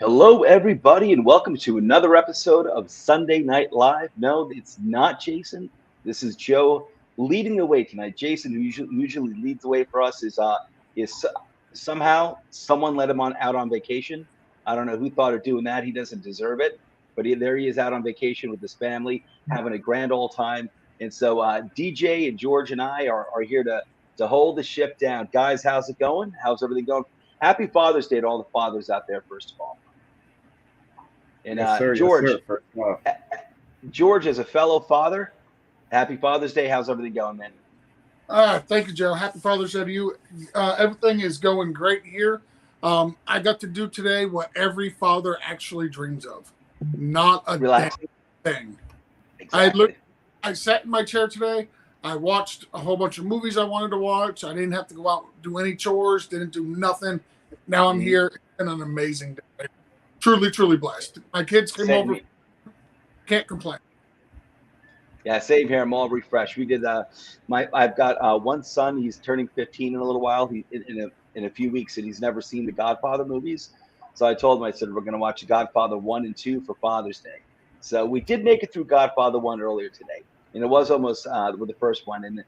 Hello, everybody, and welcome to another episode of Sunday Night Live. No, it's not Jason. This is Joe leading the way tonight. Jason, who usually leads the way for us, is somehow someone let him out on vacation. I don't know who thought of doing that. He doesn't deserve it, but there he is out on vacation with his family, having a grand old time. And so DJ and George and I are here to hold the ship down. Guys, how's it going? How's everything going? Happy Father's Day to all the fathers out there, first of all. And Yes, sir. Yes, George, sir. First off, George, as a fellow father, happy Father's Day. How's everything going, man? Thank you, Joe. Happy Father's Day to you. Everything is going great here. I got to do today what every father actually dreams of. Not a damn Relaxing. thing. Exactly. I sat in my chair today. I watched a whole bunch of movies I wanted to watch. I didn't have to go out and do any chores. Didn't do nothing. Now I'm here. It's been an amazing day. Truly, truly blessed. My kids came Same over. Can't complain. Yeah, same here. I'm all refreshed. We did. I've got one son. He's turning 15 in a little while. He in a few weeks, and he's never seen the Godfather movies. So I told him, I said, we're going to watch Godfather 1 and 2 for Father's Day. So we did make it through Godfather 1 earlier today, and it was almost with the first one, and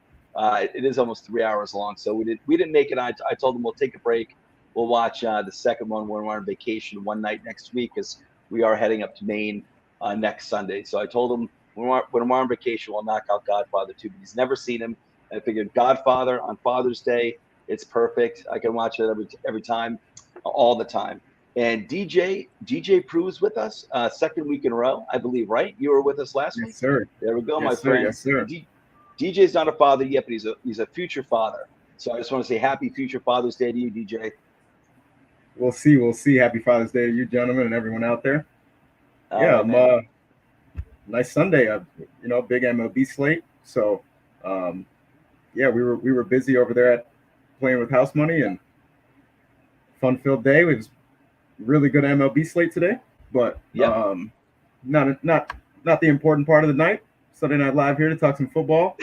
it is almost 3 hours long. So we didn't make it. I told him we'll take a break. We'll watch the second one when we're on vacation one night next week, because we are heading up to Maine next Sunday. So I told him when we're on vacation, we'll knock out Godfather 2, but he's never seen him. I figured Godfather on Father's Day, it's perfect. I can watch it every time, all the time. And DJ Prue's with us, second week in a row, I believe, right? You were with us last yes, week. sir. There we go, Yes, my sir. friend. Yes, sir. DJ's not a father yet, but he's a future father. So I just want to say happy future Father's Day to you, DJ. We'll see. We'll see. Happy Father's Day to you, gentlemen, and everyone out there. All Yeah, right, man. nice Sunday. Big MLB slate. So, yeah, we were busy over there at playing with house money and fun-filled day. It was really good MLB slate today, but Yep. Not the important part of the night. Sunday Night Live here to talk some football.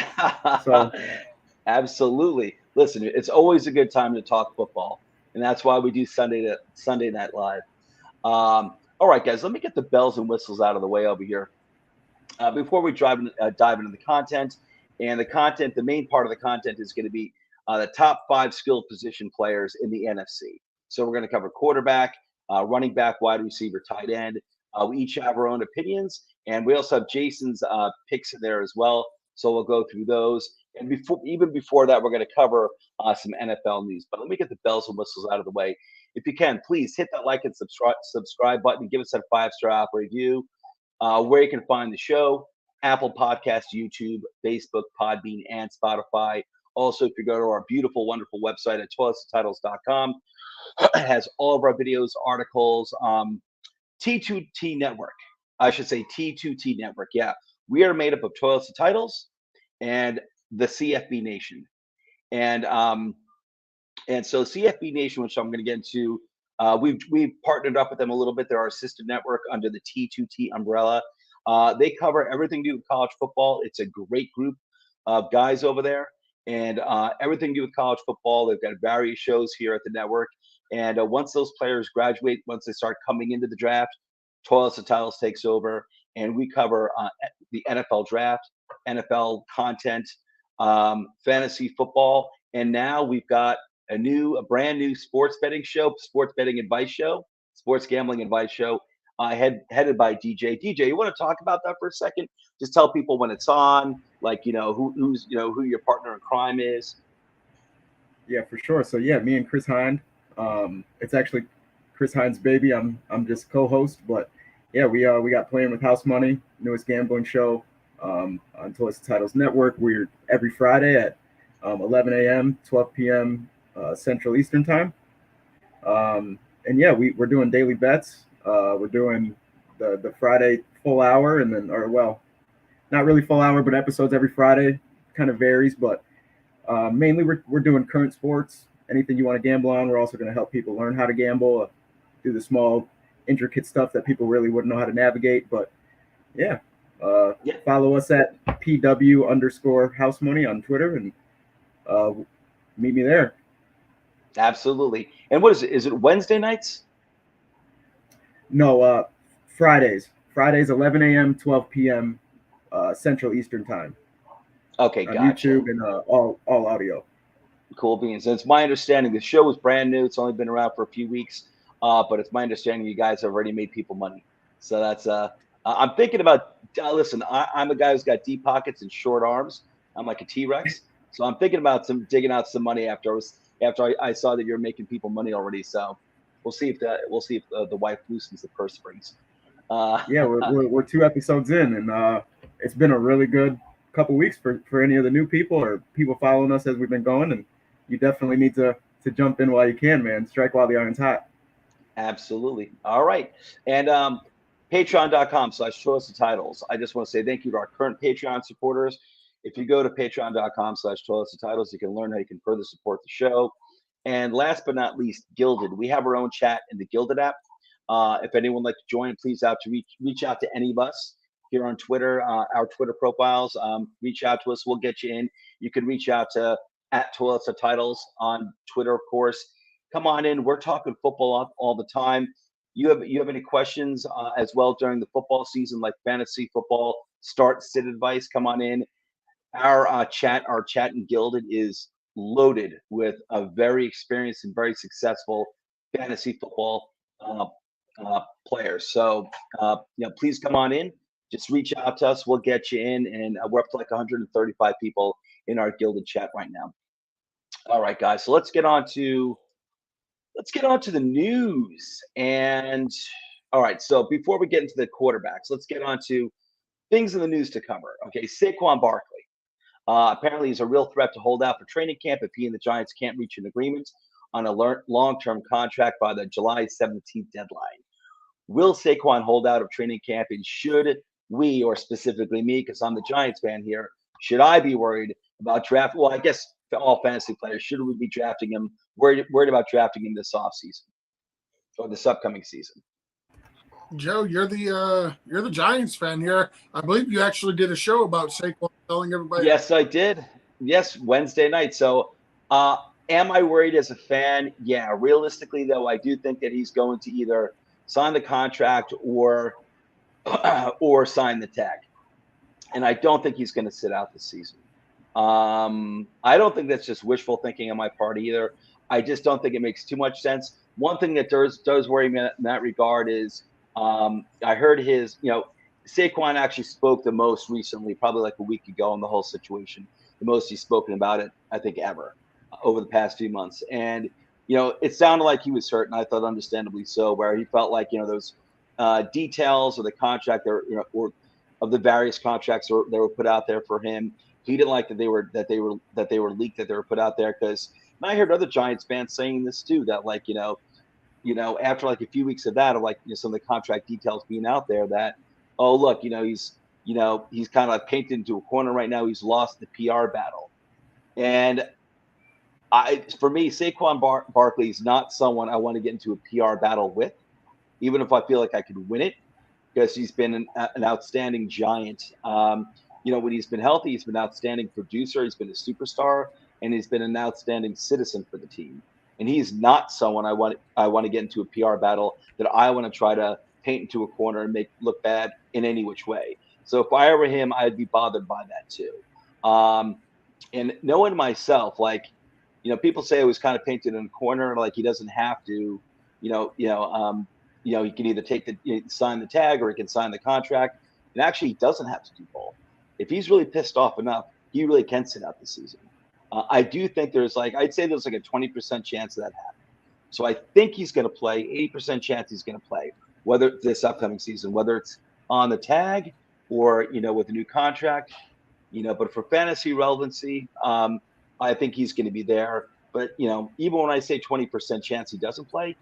So Absolutely. Listen, it's always a good time to talk football, and that's why we do Sunday Night Live. All right, guys, let me get the bells and whistles out of the way over here before we dive into the content. And the main part of the content is going to be the top 5 skilled position players in the NFC. So we're going to cover quarterback, running back, wide receiver, tight end. We each have our own opinions, and we also have Jason's picks in there as well. So we'll go through those. And even before that, we're going to cover some NFL news. But let me get the bells and whistles out of the way. If you can, please hit that like and subscribe button. Give us a 5-star review. Where you can find the show: Apple Podcasts, YouTube, Facebook, Podbean, and Spotify. Also, if you go to our beautiful, wonderful website at toiletstitles.com, it has all of our videos, articles, T2T Network. I should say T2T Network. Yeah, we are made up of Toilets to Titles and the CFB Nation. And so CFB Nation, which I'm going to get into, we've partnered up with them a little bit. They're our sister network under the T2T umbrella. They cover everything to do with college football. It's a great group of guys over there, and everything to do with college football. They've got various shows here at the network. And once those players graduate, once they start coming into the draft, Toilets and Titles takes over, and we cover the NFL draft, NFL content, fantasy football, and now we've got a brand new sports betting show, sports betting advice show, sports gambling advice show, headed by DJ. DJ, you want to talk about that for a second? Just tell people when it's on, like who's who your partner in crime is. yeah, for sure. So yeah, me and Chris Hind. It's actually Chris Hind's baby. I'm just co-host, but yeah, we got Playing with House Money, newest gambling show on Toys Titles Network. We're every Friday at 11 a.m., 12 p.m. Central Eastern Time. And yeah, we're doing daily bets. We're doing the Friday full hour, and then not really full hour, but episodes every Friday. Kind of varies, but mainly we're doing current sports. Anything you want to gamble on, we're also going to help people learn how to gamble, do the small, intricate stuff that people really wouldn't know how to navigate. But yeah, Yeah, follow us at PW_house money on Twitter, and meet me there. absolutely. And what is it? Is it Wednesday nights? No, Fridays. Fridays, 11 a.m., 12 p.m. Central Eastern Time. Okay, On gotcha. YouTube and all audio. Cool beans. And it's my understanding the show is brand new. It's only been around for a few weeks, but it's my understanding you guys have already made people money. So that's I'm thinking about. Listen, I'm a guy who's got deep pockets and short arms. I'm like a T-Rex, so I'm thinking about digging out some money after I saw that you're making people money already. So we'll see if the wife loosens the purse strings. Yeah, we're 2 episodes in, and it's been a really good couple weeks for any of the new people or people following us as we've been going. And you definitely need to jump in while you can, man. Strike while the iron's hot. Absolutely. All right. And patreon.com/show us the titles. I just want to say thank you to our current Patreon supporters. If you go to patreon.com/show us the titles, you can learn how you can further support the show. And last but not least, Gilded. We have our own chat in the Gilded app. If anyone would like to join, please reach out to any of us here on Twitter, our Twitter profiles. Reach out to us. We'll get you in. You can reach out to @ToiletsTitles on Twitter, of course. Come on in. We're talking football all the time. You have any questions as well during the football season, like fantasy football, sit advice? Come on in. Our chat in Gilded is loaded with a very experienced and very successful fantasy football players. So please come on in. Just reach out to us. We'll get you in, and we're up to like 135 people in our Gilded chat right now. All right, guys. So let's get on to the news. And all right, so before we get into the quarterbacks, let's get on to things in the news to cover. Okay, Saquon Barkley. Apparently, he's a real threat to hold out for training camp if he and the Giants can't reach an agreement on a long-term contract by the July 17th deadline. Will Saquon hold out of training camp, and should we, or specifically me, because I'm the Giants fan here, should I be worried about draft? Well, I guess for all fantasy players, should we be drafting him? Worried about drafting him this offseason or this upcoming season? Joe, you're the Giants fan here. I believe you actually did a show about Saquon, telling everybody. Yes, I did. Yes, Wednesday night. So, am I worried as a fan? Yeah. Realistically, though, I do think that he's going to either sign the contract or sign the tag, and I don't think he's going to sit out this season. I don't think that's just wishful thinking on my part either. I just don't think it makes too much sense. One thing that does worry me in that regard is I heard Saquon actually spoke the most recently, probably like a week ago, on the whole situation. The most he's spoken about it, I think, ever over the past few months. And it sounded like he was hurt, and I thought understandably so, where he felt like those details of the contract or of the various contracts that were put out there for him. He didn't like that they were leaked, that they were put out there, because I heard other Giants fans saying this too, that after like a few weeks of that, of some of the contract details being out there, that look, he's kind of like painted into a corner right now. He's lost the PR battle, and for me, Saquon Barkley is not someone I want to get into a PR battle with, even if I feel like I could win it, because he's been an outstanding Giant. When he's been healthy, he's been an outstanding producer. He's been a superstar, and he's been an outstanding citizen for the team. And he's not someone I want to get into a PR battle that I want to try to paint into a corner and make look bad in any which way. So if I were him, I'd be bothered by that too. And knowing myself, people say I was kind of painted in a corner, like he doesn't have to, he can either sign the tag or he can sign the contract. And actually, he doesn't have to do both. If he's really pissed off enough, he really can sit out the season. I do think there's I'd say there's like a 20% chance of that happening. So I think he's going to play, 80% chance he's going to play, whether this upcoming season, whether it's on the tag or, with a new contract, but for fantasy relevancy, I think he's going to be there. But, even when I say 20% chance he doesn't play,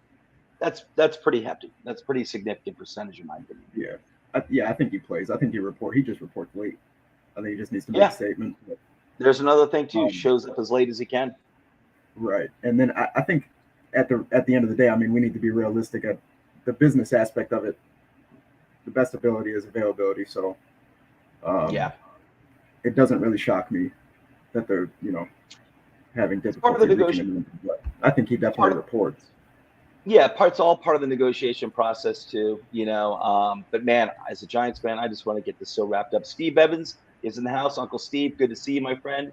that's pretty hefty. That's a pretty significant percentage in my opinion. Yeah. I think he plays. I think he just reports late. I think he just needs to make a statement. But, there's another thing too. Shows up as late as he can. Right. And then I think at the end of the day, I mean, we need to be realistic at the business aspect of it. The best ability is availability. So, it doesn't really shock me that they're, having difficulty reaching him. But I think he definitely reports. Yeah, it's all part of the negotiation process too, But man, as a Giants fan, I just want to get this so wrapped up. Steve Evans is in the house. Uncle Steve, good to see you, my friend.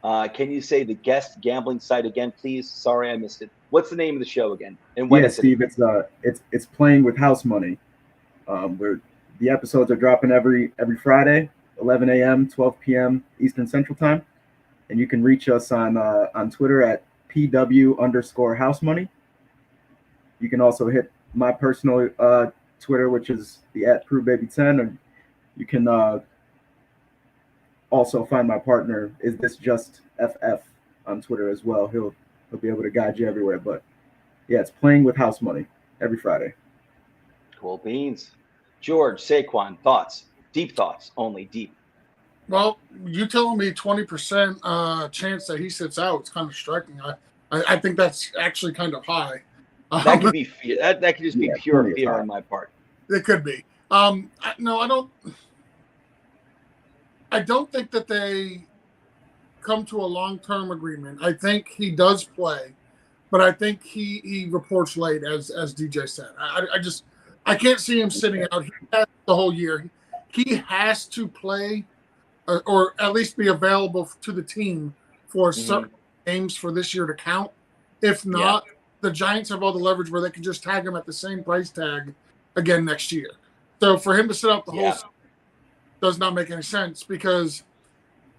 Can you say the guest gambling site again, please? Sorry, I missed it. What's the name of the show again? And when Yeah, is it Steve, again? it's playing with house money. Where the episodes are dropping every Friday, 11 a.m., 12 p.m. Eastern Central Time, and you can reach us on Twitter at PW_house money. You can also hit my personal Twitter, which is the @PrueBaby10, or you can also find my partner, Is This Just FF, on Twitter as well. He'll be able to guide you everywhere. But yeah, it's playing with house money every Friday. Cool beans. George, Saquon, thoughts? Deep thoughts, only deep. Well, you telling me 20% chance that he sits out, it's kind of striking. I think that's actually kind of high. That could be fear. That could just be pure plenty of fear time. on my part. It could be. No, I don't think that they come to a long-term agreement. I think he does play, but I think he reports late, as DJ said. I can't see him sitting out. He has the whole year. He has to play, or at least be available to the team for certain games for this year to count. If not, the Giants have all the leverage where they can just tag him at the same price tag again next year. So for him to sit out the whole season does not make any sense, because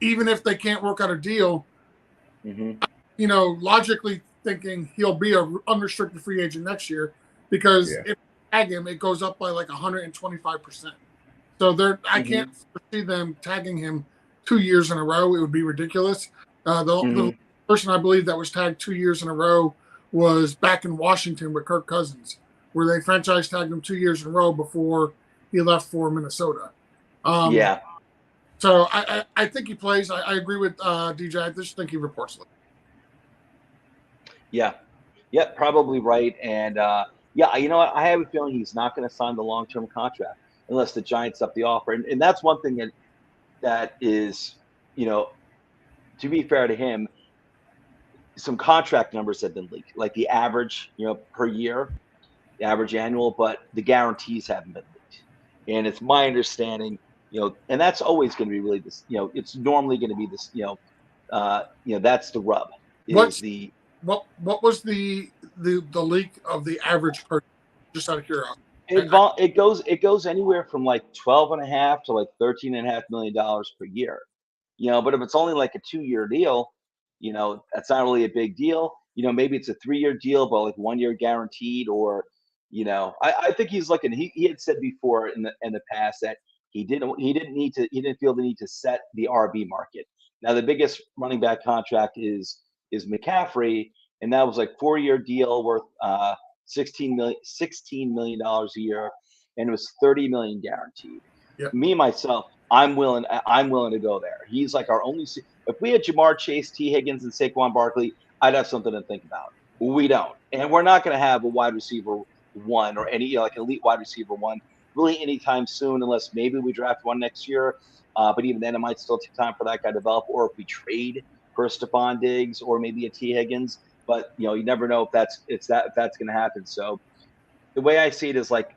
even if they can't work out a deal, logically thinking, he'll be a unrestricted free agent next year, because if they tag him, it goes up by like 125%. So I can't foresee them tagging him 2 years in a row. It would be ridiculous. The person I believe that was tagged 2 years in a row was back in Washington with Kirk Cousins, where they franchise tagged him 2 years in a row before he left for Minnesota. So I think he plays. I agree with DJ. I just think he reports late. Yeah, probably right. And you know what? I have a feeling he's not going to sign the long-term contract unless the Giants up the offer. And that's one thing that is, to be fair to him, some contract numbers have been leaked, like the average, per year, the average annual, but the guarantees haven't been leaked. And it's my understanding, and that's always going to be really this, it's normally going to be this, that's the rub. What was the leak of the average per, just out of curiosity? It goes anywhere from like 12.5 to like $13.5 million per year. But if it's only like a 2-year deal, that's not really a big deal. Maybe it's a 3-year deal, but like 1 year guaranteed, or I think he's looking. He had said before in the past that he didn't feel the need to set the RB market. Now the biggest running back contract is McCaffrey, and that was like 4-year deal worth $16 million a year, and it was $30 million guaranteed. Yep. Me myself, I'm willing to go there. He's like our only. If we had Jamar Chase, T. Higgins, and Saquon Barkley, I'd have something to think about. We don't, and we're not going to have a wide receiver one or any like elite wide receiver one really anytime soon, unless maybe we draft one next year. But even then, it might still take time for that guy to develop, or if we trade for Stephon Diggs or maybe a T. Higgins. But you never know if that's going to happen. So the way I see it is like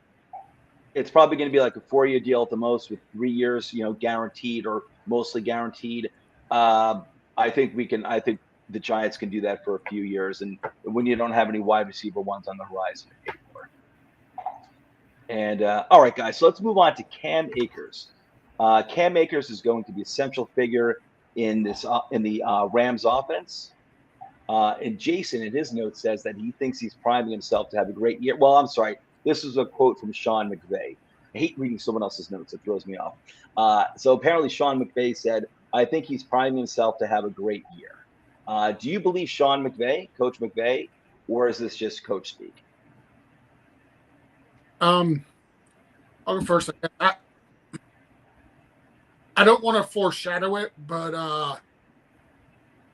it's probably going to be like a 4-year deal at the most, with 3 years, guaranteed or mostly guaranteed. I think the Giants can do that for a few years, and when you don't have any wide receiver ones on the horizon. And all right, guys, so let's move on to Cam Akers. Cam Akers is going to be a central figure in the Rams offense. And Jason, in his note, says that he thinks he's priming himself to have a great year. Well, I'm sorry. This is a quote from Sean McVay. I hate reading someone else's notes. It throws me off. So apparently Sean McVay said, I think he's priming himself to have a great year. Do you believe Sean McVay, Coach McVay, or is this just coach speak? I'll go first. I don't want to foreshadow it, but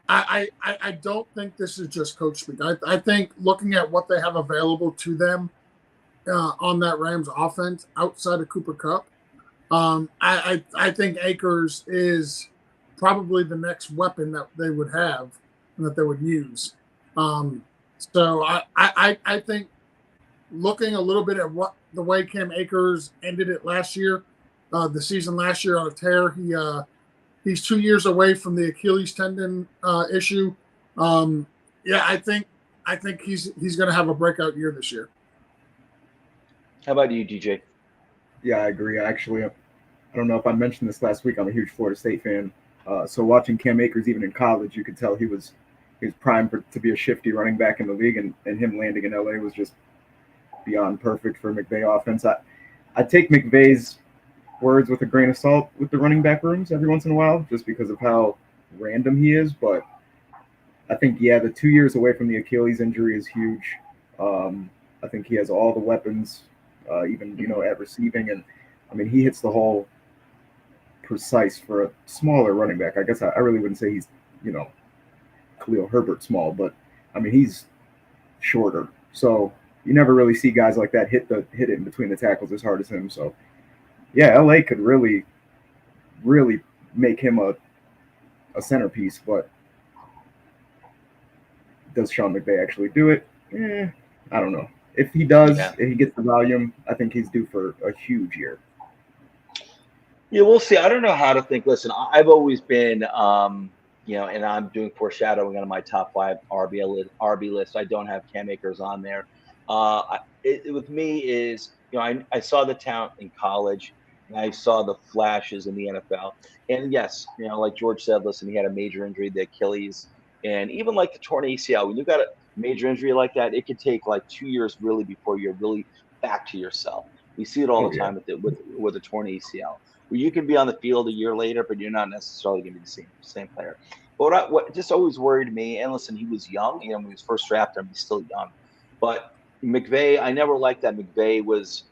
I don't think this is just coach speak. I think looking at what they have available to them on that Rams offense outside of Cooper Kupp, I think Akers is probably the next weapon that they would have and that they would use. So I think looking a little bit at what the way Cam Akers ended it last year, the season last year on a tear, he's 2 years away from the Achilles tendon issue. Yeah, I think he's going to have a breakout year this year. How about you, DJ? Yeah, I agree. Actually, I don't know if I mentioned this last week. I'm a huge Florida State fan. So watching Cam Akers even in college, you could tell he was primed to be a shifty running back in the league, and him landing in LA was just beyond perfect for McVay offense. I take McVay's words with a grain of salt with the running back rooms every once in a while, just because of how random he is. But I think, the 2 years away from the Achilles injury is huge. I think he has all the weapons, even, at receiving. And, I mean, he hits the hole precise for a smaller running back. I guess I really wouldn't say he's, Khalil Herbert small, but, I mean, he's shorter. So you never really see guys like that hit it in between the tackles as hard as him. So, yeah, LA could really, really make him a centerpiece, but does Sean McVay actually do it? I don't know. If he does, if he gets the volume, I think he's due for a huge year. Yeah, we'll see. I don't know how to think. Listen, I've always been, and I'm doing foreshadowing on my top 5 RB list. I don't have Cam Akers on there. With me is, I saw the talent in college, and I saw the flashes in the NFL. And yes, like George said, listen, he had a major injury, the Achilles, and even like the torn ACL. When you got a major injury like that, it could take like 2 years really before you're really back to yourself. We see it all the time with a torn ACL, where you can be on the field a year later, but you're not necessarily going to be the same player. But what just always worried me, and listen, he was young. When he was first drafted, he's still young. But McVay, I never liked that McVay was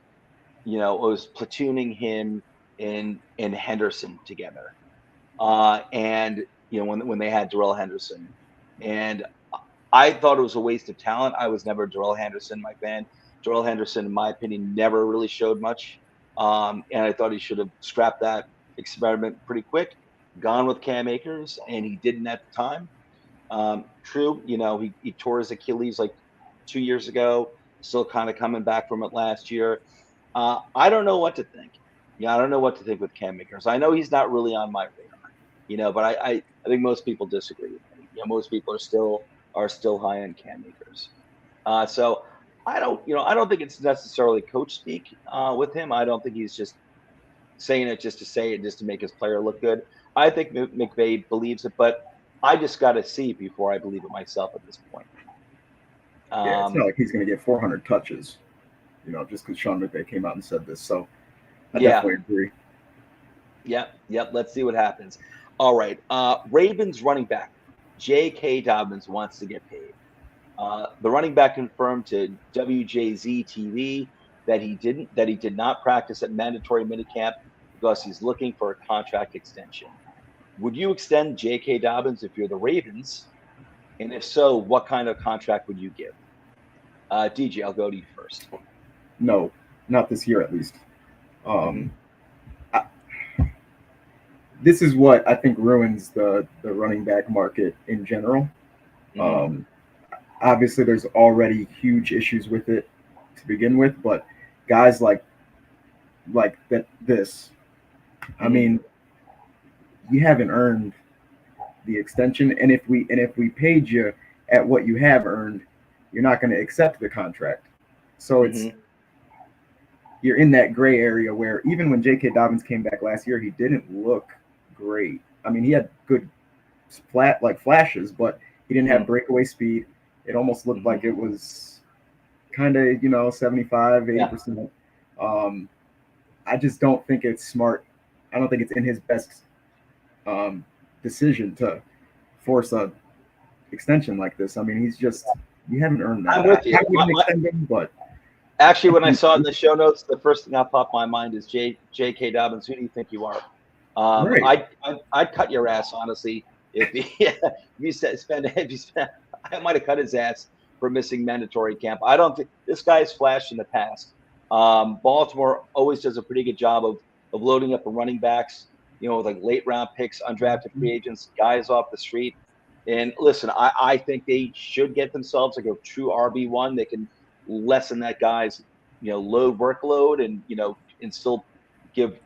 platooning him and Henderson together. And when they had Darrell Henderson, and I thought it was a waste of talent. I was never a Darrell Henderson fan. Darrell Henderson, in my opinion, never really showed much. And I thought he should have scrapped that experiment pretty quick, gone with Cam Akers, and he didn't at the time. True, he tore his Achilles like 2 years ago, still kind of coming back from it last year. I don't know what to think. I don't know what to think with Cam Akers. I know he's not really on my radar, but I think most people disagree with me. Most people are still high on Cam Akers. So I don't think it's necessarily coach speak with him. I don't think he's just saying it just to say it, just to make his player look good. I think McVay believes it, but I just got to see before I believe it myself at this point. It's not like he's going to get 400 touches, just because Sean McVay came out and said this. So I definitely agree. Yep. Let's see what happens. All right. Ravens running back J.K. Dobbins wants to get paid. The running back confirmed to WJZ-TV that he did not practice at mandatory minicamp because he's looking for a contract extension. Would you extend J.K. Dobbins if you're the Ravens? And if so, what kind of contract would you give? DJ, I'll go to you first. No, not this year at least. This is what I think ruins the running back market in general. Obviously, there's already huge issues with it to begin with, but guys like this, I mean, you haven't earned the extension, and if we paid you at what you have earned, you're not going to accept the contract. So you're in that gray area where even when J.K. Dobbins came back last year, he didn't look great. I mean, he had good flashes, but he didn't have breakaway speed. It almost looked like it was kind of 75, 80%. I just don't think it's smart. I don't think it's in his best decision to force a extension like this. I mean, you haven't earned that. I'm with you. I wouldn't extend him, but actually, when I saw it in the show notes, the first thing that popped in my mind is J.K. Dobbins. Who do you think you are? Right. I'd cut your ass, honestly. If you spend, I might have cut his ass for missing mandatory camp. I don't think this guy's flashed in the past. Baltimore always does a pretty good job of loading up the running backs, with like late round picks, undrafted free agents, guys off the street. And listen, I think they should get themselves like a true RB1. They can lessen that guy's, load workload and, and still give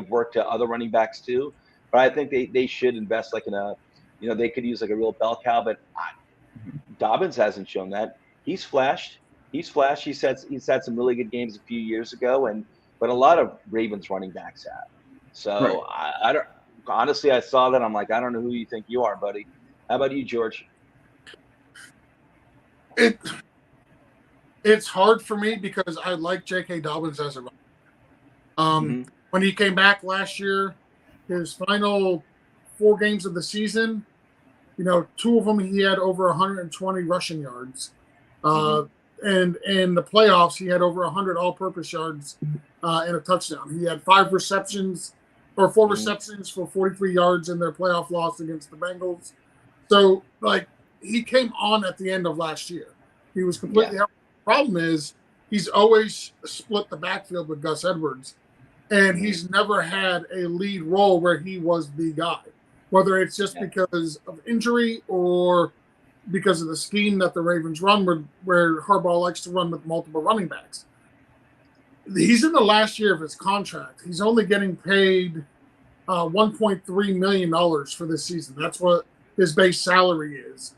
work to other running backs too. But I think they should invest like in a, they could use like a real bell cow. But Dobbins hasn't shown that. He's flashed. He's flashed. He's had some really good games a few years ago, but a lot of Ravens running backs have. So Right. I don't honestly. I saw that. I'm like, I don't know who you think you are, buddy. How about you, George? It's hard for me because I like J.K. Dobbins as a runner. When he came back last year, his final 4 games of the season, 2 of them he had over 120 rushing yards. And in the playoffs, he had over 100 all-purpose yards and a touchdown. He had 4 receptions for 43 yards in their playoff loss against the Bengals. So, he came on at the end of last year. He was completely healthy. The problem is he's always split the backfield with Gus Edwards, and he's never had a lead role where he was the guy, whether it's just because of injury or because of the scheme that the Ravens run where Harbaugh likes to run with multiple running backs. He's in the last year of his contract. He's only getting paid $1.3 million for this season. That's what his base salary is.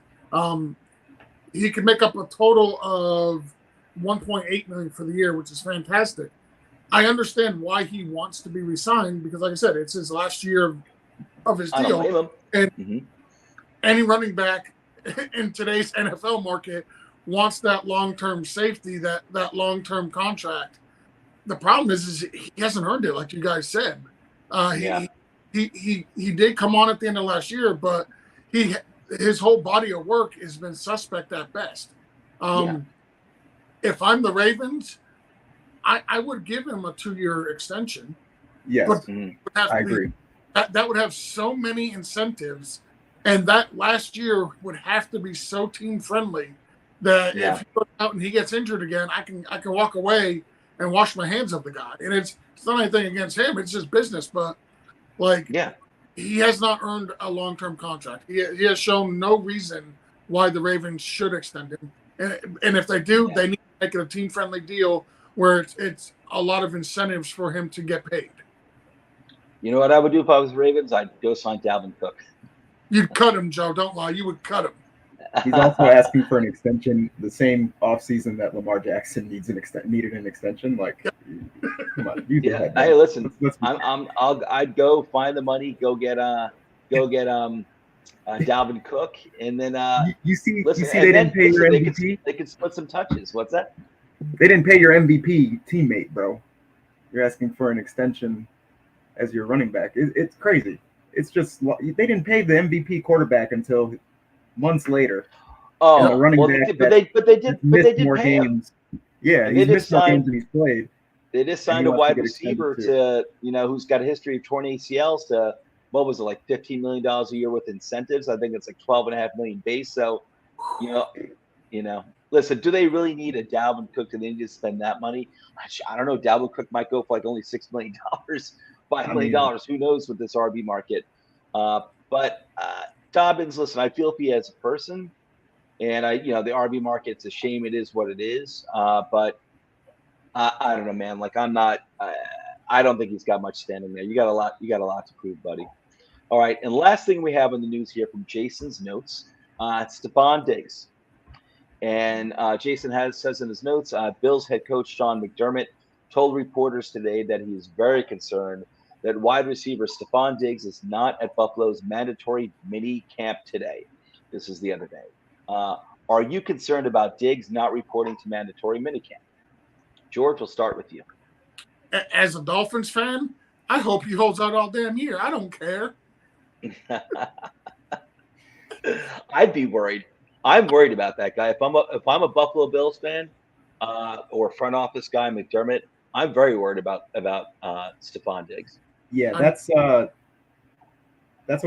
He could make up a total of $1.8 million for the year, which is fantastic. I understand why he wants to be re-signed because, like I said, it's his last year of his deal. And any running back in today's NFL market wants that long-term safety, that long-term contract. The problem is he hasn't earned it, like you guys said. He did come on at the end of last year, but his whole body of work has been suspect at best. If I'm the Ravens, I would give him a 2-year extension. Yes, I agree. That would have so many incentives, and that last year would have to be so team friendly that if he goes out and he gets injured again, I can walk away and wash my hands of the guy. And it's not anything against him; it's just business. But he has not earned a long-term contract. He has shown no reason why the Ravens should extend him. And if they do, they need to make it a team-friendly deal where it's a lot of incentives for him to get paid. You know what I would do if I was the Ravens? I'd go sign Dalvin Cook. You'd cut him, Joe. Don't lie. You would cut him. He's also asking for an extension the same offseason that Lamar Jackson needed an extension. Like, come on. Hey, listen. I'd go find the money. Go get Dalvin Cook, and then you see they didn't pay your MVP. They could split some touches. What's that? They didn't pay your MVP teammate, bro. You're asking for an extension as your running back. It's crazy. It's just they didn't pay the MVP quarterback until months later. Oh, and the running back but they did more pay games. Him. Yeah, he's missed more games than he's played. They just signed a wide receiver to who's got a history of torn ACLs to what was it, like $15 million a year with incentives? I think it's like $12.5 million base. So, listen, do they really need a Dalvin Cook? Do they need to spend that money? I don't know. Dalvin Cook might go for like only $6 million, $5 million. Who knows with this RB market? But Dobbins, listen, I feel for you as a person, and the RB market, it's a shame. It is what it is. But I don't know, man. Like I'm not. I don't think he's got much standing there. You got a lot to prove, buddy. All right, and last thing we have in the news here from Jason's notes, it's Stephon Diggs. And Jason says in his notes, Bills head coach Sean McDermott told reporters today that he is very concerned that wide receiver Stephon Diggs is not at Buffalo's mandatory mini camp today. This is the other day. Are you concerned about Diggs not reporting to mandatory mini camp? George, we'll start with you. As a Dolphins fan, I hope he holds out all damn year. I don't care. I'd be worried. I'm worried about that guy. If I'm a Buffalo Bills fan or front office guy, McDermott, I'm very worried about Stephon Diggs. Yeah, that's a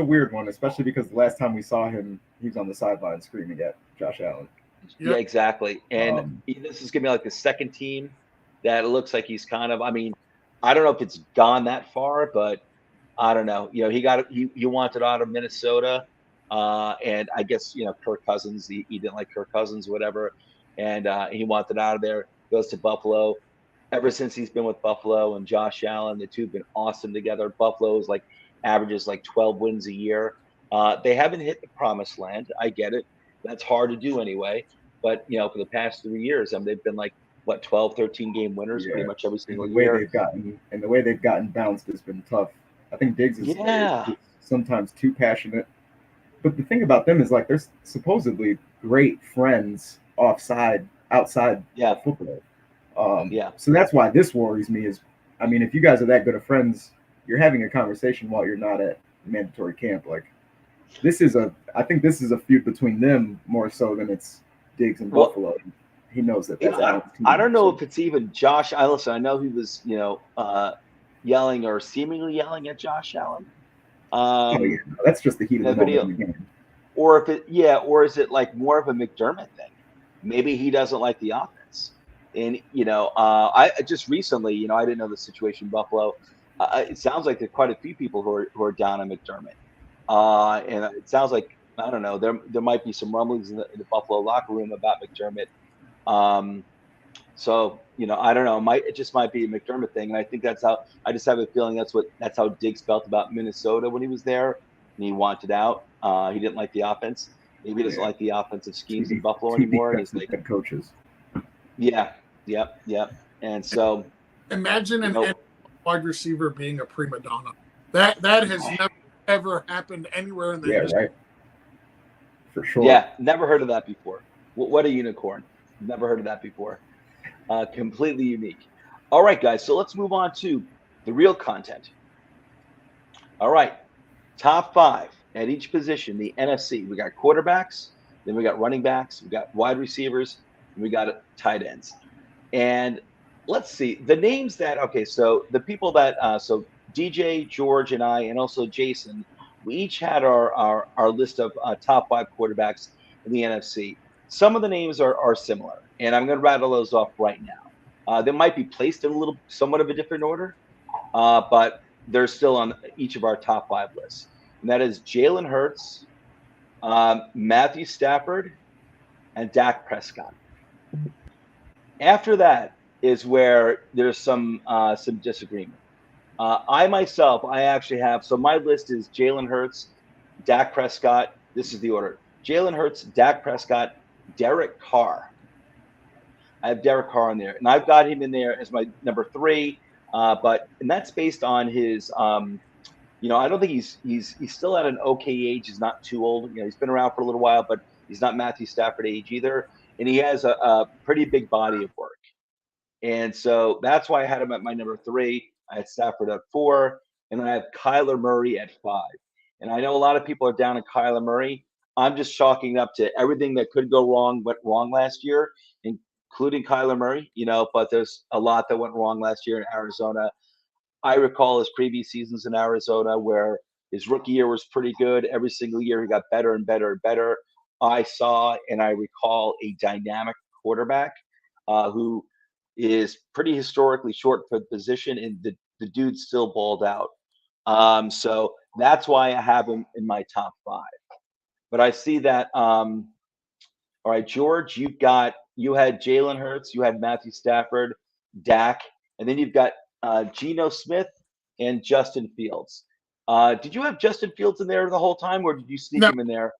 weird one, especially because the last time we saw him, he was on the sideline screaming at Josh Allen. Yeah, exactly. And this is gonna be like the second team that it looks like he's kind of. I mean, I don't know if it's gone that far, but I don't know. He wanted out of Minnesota. And I guess Kirk Cousins, he didn't like Kirk Cousins, whatever, and he wanted out of there. Goes to Buffalo. Ever since he's been with Buffalo and Josh Allen, the two have been awesome together. Buffalo's like averages like 12 wins a year. They haven't hit the promised land. I get it. That's hard to do anyway. But for the past 3 years, they've been like 12, 13 game winners pretty much every single year. The way they've gotten bounced has been tough. I think Diggs is sometimes too passionate. But the thing about them is like they're supposedly great friends outside football. So that's why this worries me is, if you guys are that good of friends, you're having a conversation while you're not at mandatory camp. Like I think this is a feud between them more so than it's Diggs and Buffalo. He knows that. I don't know if it's even Josh. I know he was, yelling or seemingly yelling at Josh Allen. That's just the heat of the moment in the game. Or is it like more of a McDermott thing? Maybe he doesn't like the offense. And I just recently, I didn't know the situation in Buffalo. It sounds like there's quite a few people who are down on McDermott. And it sounds like, I don't know, there might be some rumblings in the Buffalo locker room about McDermott. So I don't know. It just might be a McDermott thing, and I think that's how. I just have a feeling that's how Diggs felt about Minnesota when he was there, and he wanted out. He didn't like the offense. Maybe he doesn't like the offensive schemes in Buffalo anymore. And he's like head coaches. Yeah. And so imagine an wide receiver being a prima donna. That has never ever happened anywhere in the history. Right. For sure. Yeah, never heard of that before. What a unicorn. Never heard of that before. Completely unique. All right, guys. So let's move on to the real content. All right. Top 5 at each position, the NFC. We got quarterbacks, then we got running backs, we got wide receivers, and we got tight ends. And let's see the names so the people that so DJ, George, and I, and also Jason, we each had our list of top 5 quarterbacks in the NFC. Some of the names are similar, and I'm going to rattle those off right now. They might be placed in somewhat of a different order, but they're still on each of our top 5 lists. And that is Jalen Hurts, Matthew Stafford, and Dak Prescott. After that is where there's some disagreement. I actually have, so my list is Jalen Hurts, Dak Prescott. This is the order: Jalen Hurts, Dak Prescott, Derek Carr. I have Derek Carr in there, and I've got him in there as my number 3. And that's based on his, I don't think he's still at an okay age. He's not too old. He's been around for a little while, but he's not Matthew Stafford age either. And he has a pretty big body of work. And so that's why I had him at my number 3. I had Stafford at 4, and then I have Kyler Murray at 5. And I know a lot of people are down on Kyler Murray. I'm just chalking up to everything that could go wrong went wrong last year, including Kyler Murray, but there's a lot that went wrong last year in Arizona. I recall his previous seasons in Arizona where his rookie year was pretty good. Every single year he got better and better and better. I saw and I recall a dynamic quarterback who is pretty historically short for the position, and the dude still balled out. So that's why I have him in my top 5. But I see that. All right, George, you had Jalen Hurts, you had Matthew Stafford, Dak, and then you've got Geno Smith and Justin Fields. Did you have Justin Fields in there the whole time, or did you sneak him in there?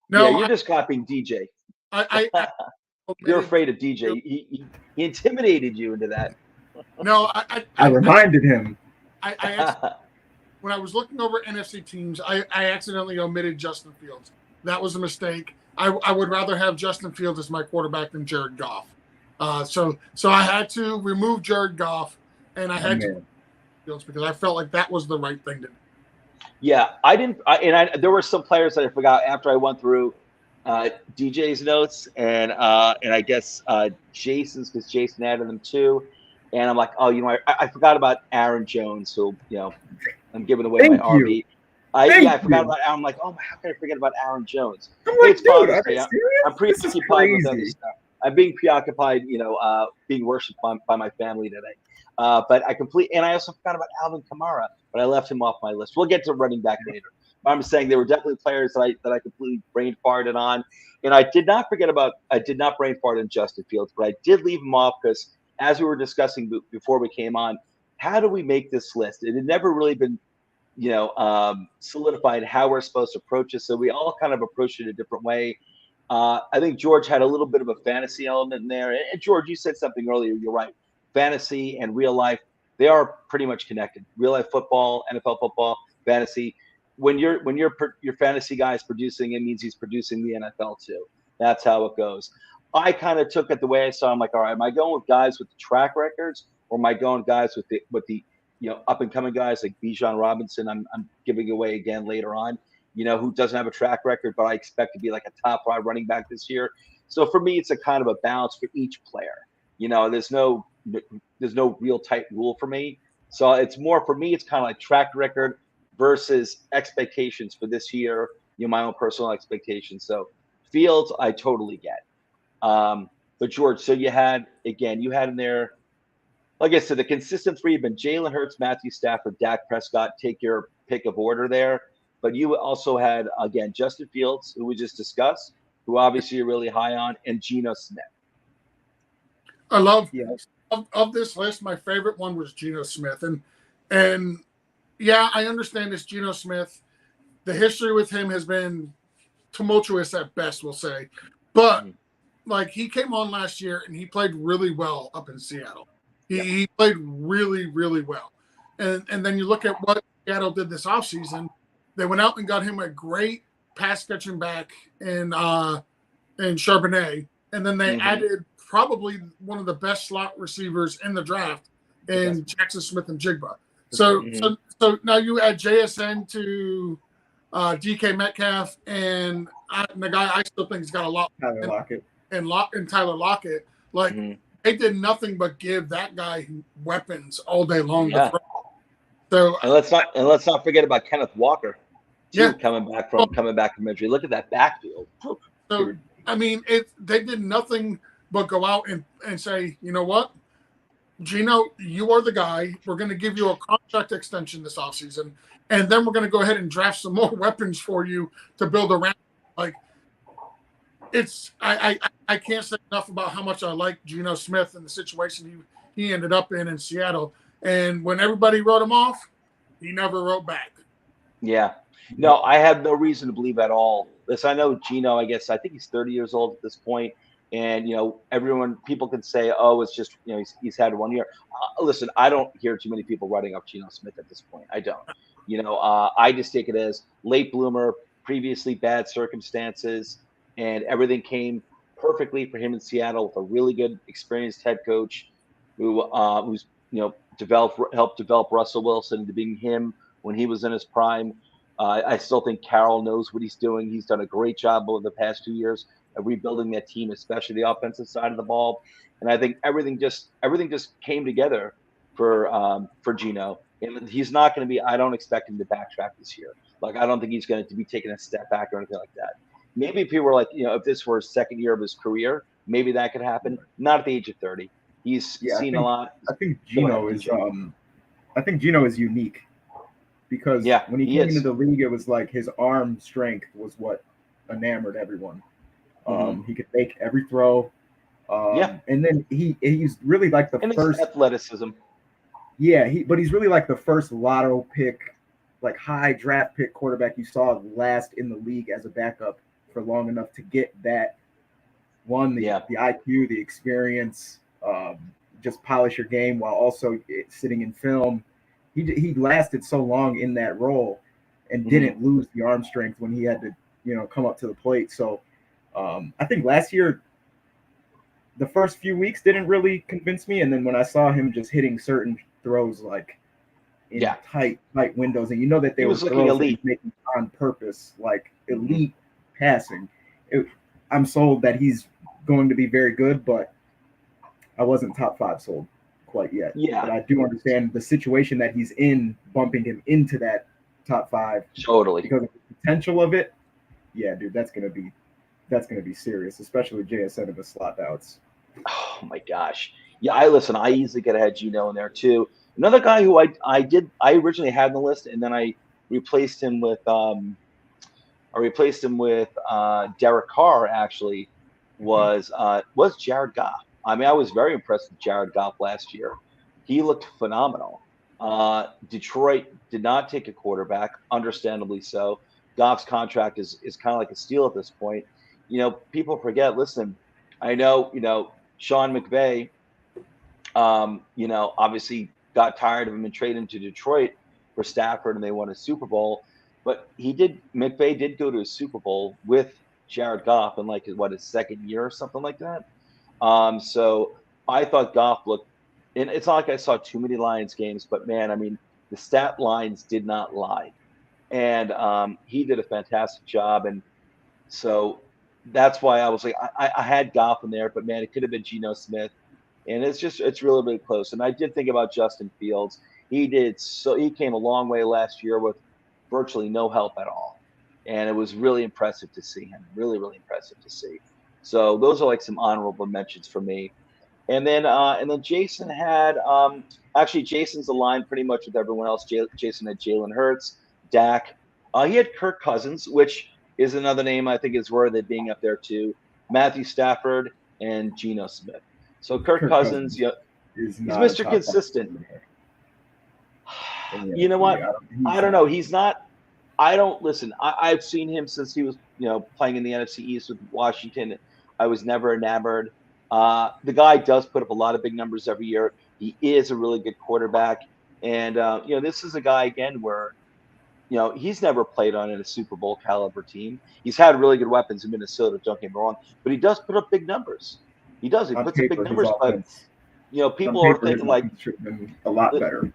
No, yeah, you're just copying DJ. You're afraid of DJ. He intimidated you into that. No, I reminded him. When I was looking over NFC teams, I accidentally omitted Justin Fields. That was a mistake. I would rather have Justin Fields as my quarterback than Jared Goff. So I had to remove Jared Goff, and I had to Fields because I felt like that was the right thing to do. Yeah, I didn't. There were some players that I forgot after I went through DJ's notes and I guess Jason's, because Jason added them too. And I'm like, I forgot about Aaron Jones, who I'm giving away my RB. I forgot about Aaron. I'm like, how can I forget about Aaron Jones? It's Father's Day. I'm preoccupied with other stuff. I'm being preoccupied, being worshipped by my family today. But and I also forgot about Alvin Kamara, but I left him off my list. We'll get to running back later. I'm saying there were definitely players that I completely brain farted on. And I did not brain fart on Justin Fields, but I did leave him off because as we were discussing before we came on, how do we make this list? It had never really been, solidified how we're supposed to approach it. So we all kind of approached it a different way. I think George had a little bit of a fantasy element in there. And George, you said something earlier. You're right. Fantasy and real life, they are pretty much connected. Real life football, NFL football, fantasy. When your fantasy guy is producing, it means he's producing the NFL too. That's how it goes. I kind of took it the way I saw. I'm like, all right, am I going with guys with the track records, or am I going guys with the up and coming guys like Bijan Robinson? I'm giving away again later on. Who doesn't have a track record, but I expect to be like a top 5 running back this year. So for me, it's a kind of a balance for each player. There's no real tight rule for me. So it's more for me. It's kind of like track record versus expectations for this year. My own personal expectations. So Fields, I totally get. But George, so you had in there, like I said, the consistent 3 have been Jalen Hurts, Matthew Stafford, Dak Prescott. Take your pick of order there. But you also had, again, Justin Fields, who we just discussed, who obviously you're really high on, and Geno Smith. I love of this list. My favorite one was Geno Smith, and yeah, I understand this Geno Smith. The history with him has been tumultuous at best, we'll say, but like he came on last year and he played really well up in Seattle. He played really, really well, and then you look at what Seattle did this offseason. They went out and got him a great pass catching back in Charbonnet, and then they added probably one of the best slot receivers in the draft in Jackson Smith and Jigba. So now you add JSN to DK Metcalf and the guy I still think has got a lot. Tyler Lockett. And Tyler Lockett. Like they did nothing but give that guy weapons all day long. Yeah. So and let's not forget about Kenneth Walker. Coming back from injury. Look at that backfield. So I mean, they did nothing but go out and say, you know what, Geno, you are the guy. We're going to give you a contract extension this offseason, and then we're going to go ahead and draft some more weapons for you to build around. Like, it's I can't say enough about how much I like Geno Smith and the situation he ended up in Seattle. And when everybody wrote him off, he never wrote back. Yeah. No, I have no reason to believe at all. Listen, I know Geno, I think he's 30 years old at this point. And, people can say, oh, it's just, he's had 1 year. Listen, I don't hear too many people writing up Geno Smith at this point. I don't. I just take it as late bloomer, previously bad circumstances, and everything came perfectly for him in Seattle with a really good, experienced head coach who's helped develop Russell Wilson into being him when he was in his prime. I still think Carroll knows what he's doing. He's done a great job over the past 2 years of rebuilding that team, especially the offensive side of the ball. And I think everything just came together for Geno. And he's not going to be. I don't expect him to backtrack this year. Like, I don't think he's going to be taking a step back or anything like that. Maybe people were like, if this were his second year of his career, maybe that could happen. Not at the age of 30. He's seen a lot. I think Geno is unique. Because when he came into the league, it was like his arm strength was what enamored everyone. He could make every throw. And then he's really like the first athleticism. Yeah, but he's really like the first lotto pick, like high draft pick quarterback you saw last in the league as a backup for long enough to get that the IQ, the experience, just polish your game while also sitting in film. He lasted so long in that role and didn't lose the arm strength when he had to, come up to the plate. So I think last year, the first few weeks didn't really convince me. And then when I saw him just hitting certain throws, like in tight windows, and that they were looking elite, making on purpose, like elite passing. I'm sold that he's going to be very good, but I wasn't top 5 sold quite yet. Yeah. But I do understand the situation that he's in, bumping him into that top 5. Totally. Because of the potential of it. Yeah, dude, that's gonna be serious, especially with JSN in the slot outs. Oh my gosh. Yeah, I easily could have had Geno in there too. Another guy who I originally had on the list, and then I replaced him with Derek Carr. Actually, was Jared Goff. I mean, I was very impressed with Jared Goff last year. He looked phenomenal. Detroit did not take a quarterback, understandably so. Goff's contract is kind of like a steal at this point. People forget. Listen, I know, Sean McVay, obviously got tired of him and traded him to Detroit for Stafford, and they won a Super Bowl. But McVay did go to a Super Bowl with Jared Goff in his second year or something like that. So I thought Goff looked, and it's not like I saw too many Lions games, but man, I mean, the stat lines did not lie. And he did a fantastic job. And so that's why I was like, I had Goff in there, but man, it could have been Geno Smith. And it's really, really close. And I did think about Justin Fields. He came a long way last year with virtually no help at all. And it was really impressive to see him. Really, really impressive to see. So those are like some honorable mentions for me. And then Jason had actually Jason's aligned pretty much with everyone else. Jason had Jalen Hurts, Dak. He had Kirk Cousins, which is another name I think is worthy of being up there too. Matthew Stafford and Geno Smith. So Kirk Cousins, he's Mr. Consistent. You know what? I don't know. He's not. I've seen him since he was, playing in the NFC East with Washington. I was never enamored. The guy does put up a lot of big numbers every year. He is a really good quarterback. And, this is a guy, again, where, he's never played on a Super Bowl caliber team. He's had really good weapons in Minnesota, don't get me wrong. But he does put up big numbers. He does. He puts up big numbers. But, people are thinking like – should have been a lot better.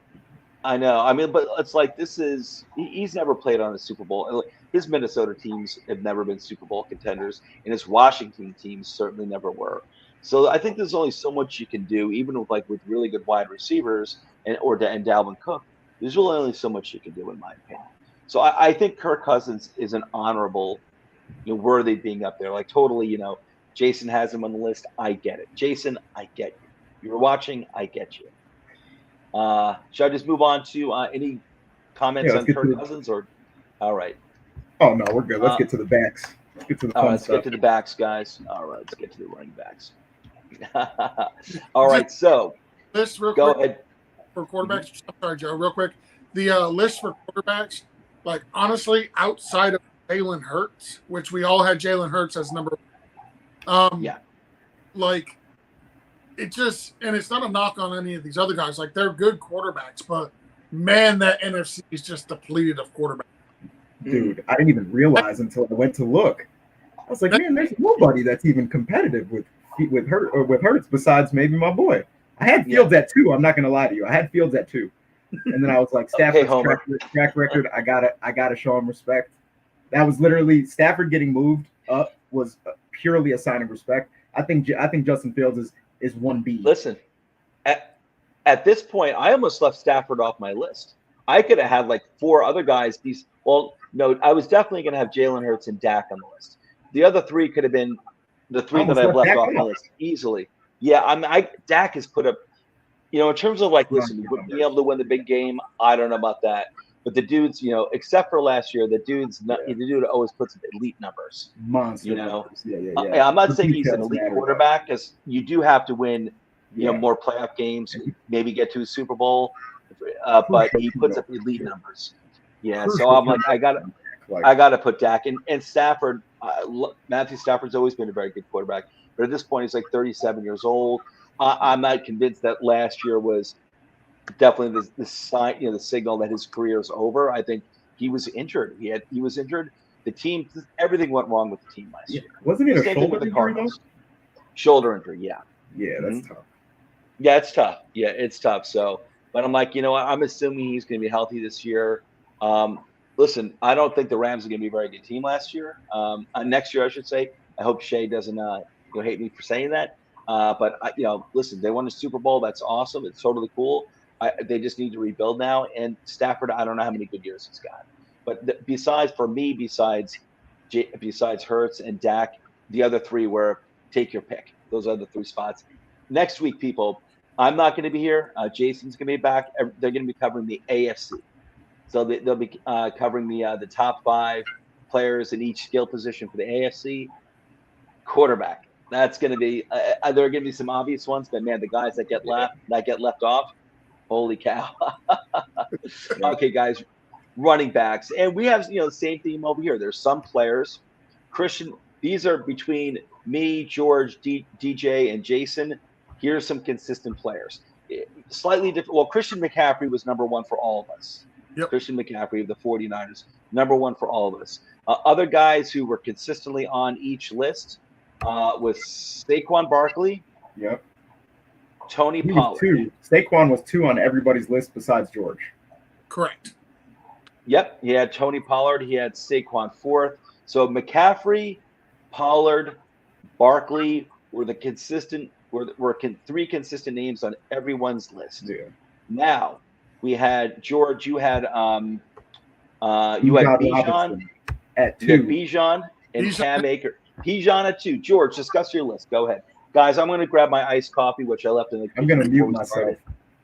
I know. I mean, but it's like he's never played on a Super Bowl. His Minnesota teams have never been Super Bowl contenders, and his Washington teams certainly never were. So I think there's only so much you can do, even with really good wide receivers and Dalvin Cook. There's really only so much you can do, in my opinion. So I think Kirk Cousins is an honorable, worthy being up there. Like totally, Jason has him on the list. I get it. Jason, I get you. You're watching. I get you. Should I just move on to any comments on Kirk Cousins? Or all right. Oh no, we're good. Let's get to the backs. Let's get to the fun let's stuff. get to the backs, guys. All right, let's get to the running backs. All right, so list real go quick ahead. For quarterbacks. I'm sorry, Joe. Real quick, the list for quarterbacks. Like honestly, outside of Jalen Hurts, which we all had Jalen Hurts as number one. Yeah. Like it just, and it's not a knock on any of these other guys. Like they're good quarterbacks, but man, that NFC is just depleted of quarterbacks. Dude, I didn't even realize until I went to look. I was like, man, there's nobody that's even competitive with Hurts besides maybe my boy. I had Fields at 2. I'm not gonna lie to you. I had Fields at 2, and then I was like, Stafford's track record. I gotta show him respect. That was literally Stafford getting moved up was purely a sign of respect. I think Justin Fields is 1B. Listen, at this point, I almost left Stafford off my list. I could have had like 4 other guys. No, I was definitely going to have Jalen Hurts and Dak on the list. The other 3 could have been the 3 that I've left off my list easily. Yeah, Dak has put up, in terms of listen, being able to win the big game, I don't know about that. But the dudes, except for last year, the dude always puts up elite numbers. Monster. Numbers. Yeah. I'm not saying he's an elite quarterback because you do have to win, more playoff games, maybe get to a Super Bowl. But he puts up elite numbers. Yeah, so I'm like, I gotta put Dak and Stafford. Matthew Stafford's always been a very good quarterback, but at this point, he's like 37 years old. I'm not convinced that last year was definitely the sign, the signal that his career is over. I think he was injured. He was injured. The team, everything went wrong with the team last year. Wasn't it a shoulder injury though? Shoulder injury, yeah. Yeah, that's tough. Yeah, it's tough. Yeah, it's tough. So, but I'm like, I'm assuming he's going to be healthy this year. Listen, I don't think the Rams are going to be a very good team next year, I should say. I hope Shea doesn't hate me for saying that. But listen, they won the Super Bowl. That's awesome. It's totally cool. They just need to rebuild now. And Stafford, I don't know how many good years he's got. But besides Hurts and Dak, the other 3 were take your pick. Those are the 3 spots. Next week, people, I'm not going to be here. Jason's going to be back. They're going to be covering the AFC. So they'll be covering the top 5 players in each skill position for the AFC. Quarterback. That's going to be there are going to be some obvious ones, but man, the guys that get left off, holy cow. Okay, guys, running backs, and we have the same theme over here. There's some players, Christian. These are between me, George, DJ, and Jason. Here's some consistent players. Slightly different. Well, Christian McCaffrey was number 1 for all of us. Yep. Christian McCaffrey of the 49ers, number 1 for all of us. Other guys who were consistently on each list was Saquon Barkley. Yep. Tony Pollard. 2. Saquon was 2 on everybody's list besides George. Correct. Yep. He had Tony Pollard. He had Saquon 4th. So McCaffrey, Pollard, Barkley were the consistent. Were 3 consistent names on everyone's list. Yeah. Now we had George. You had Bijan at 2. You had Bijan and Cam Akers. Bijan at 2. George, discuss your list. Go ahead, guys. I'm going to grab my iced coffee, which I left in the. I'm going to mute myself.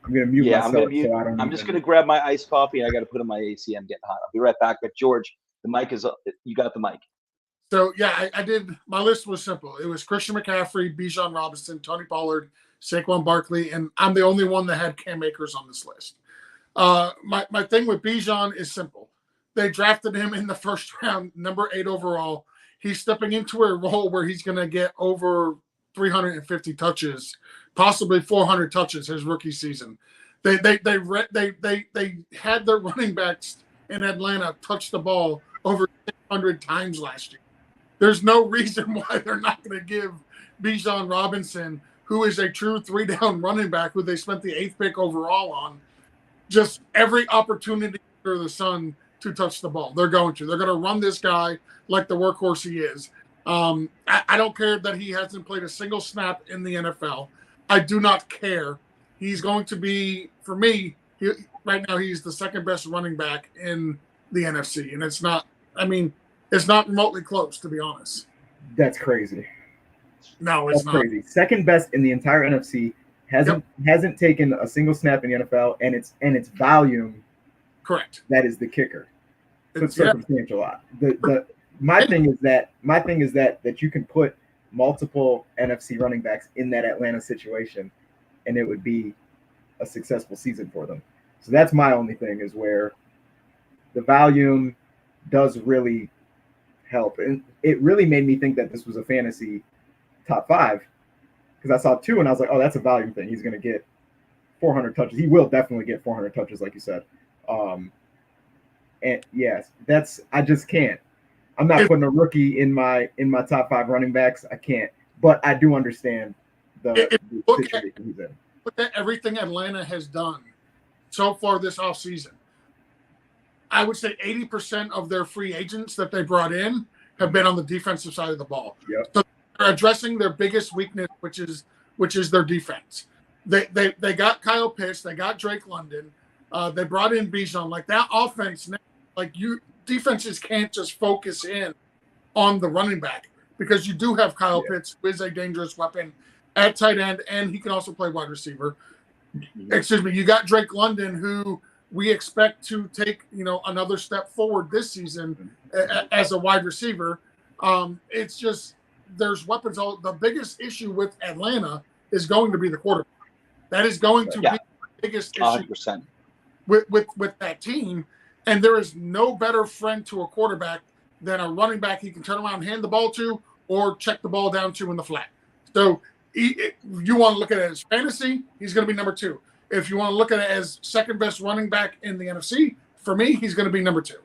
I'm going to mute myself. I'm just going to grab my iced coffee. I got to put in my AC. I'm getting hot. I'll be right back. But George, the mic is up. You got the mic. So, yeah, I did. My list was simple. It was Christian McCaffrey, Bijan Robinson, Tony Pollard, Saquon Barkley, and I'm the only one that had Cam Akers on this list. My thing with Bijan is simple. They drafted him in the first round, number 8 overall. He's stepping into a role where he's going to get over 350 touches, possibly 400 touches his rookie season. They had their running backs in Atlanta touch the ball over 600 times last year. There's no reason why they're not going to give Bijan Robinson, who is a true 3-down running back, who they spent the 8th pick overall on, just every opportunity under the sun to touch the ball. They're going to run this guy like the workhorse he is. I don't care that he hasn't played a single snap in the NFL. I do not care. He's going to be, for me, right now he's the second best running back in the NFC, and it's not remotely close, to be honest. That's crazy. No, it's not crazy. Second best in the entire NFC. Hasn't taken a single snap in the NFL, and its volume. Correct. That is the kicker. It's circumstantial. My thing is that you can put multiple NFC running backs in that Atlanta situation, and it would be a successful season for them. So that's my only thing, is where the volume does really help. And it really made me think that this was a fantasy top 5, because I saw 2 and I was like, oh, that's a volume thing. He's going to get 400 touches. He will definitely get 400 touches, like you said. And yes, I just can't. I'm not putting a rookie in my top 5 running backs. I can't. But I do understand the situation he's in. Look at everything Atlanta has done so far this offseason. I would say 80% of their free agents that they brought in have been on the defensive side of the ball. Yep. So they're addressing their biggest weakness, which is their defense. They got Kyle Pitts, they got Drake London, they brought in Bijan. Like that offense now, defenses can't just focus in on the running back, because you do have Kyle Pitts, who is a dangerous weapon at tight end, and he can also play wide receiver. Excuse me. You got Drake London, who we expect to take, another step forward this season as a wide receiver. It's just, there's weapons. The biggest issue with Atlanta is going to be the quarterback. That is going to be the biggest issue 100%. with that team. And there is no better friend to a quarterback than a running back he can turn around and hand the ball to, or check the ball down to in the flat. So you want to look at it as fantasy, he's going to be number 2. If you want to look at it as second best running back in the NFC, for me, he's going to be number 2.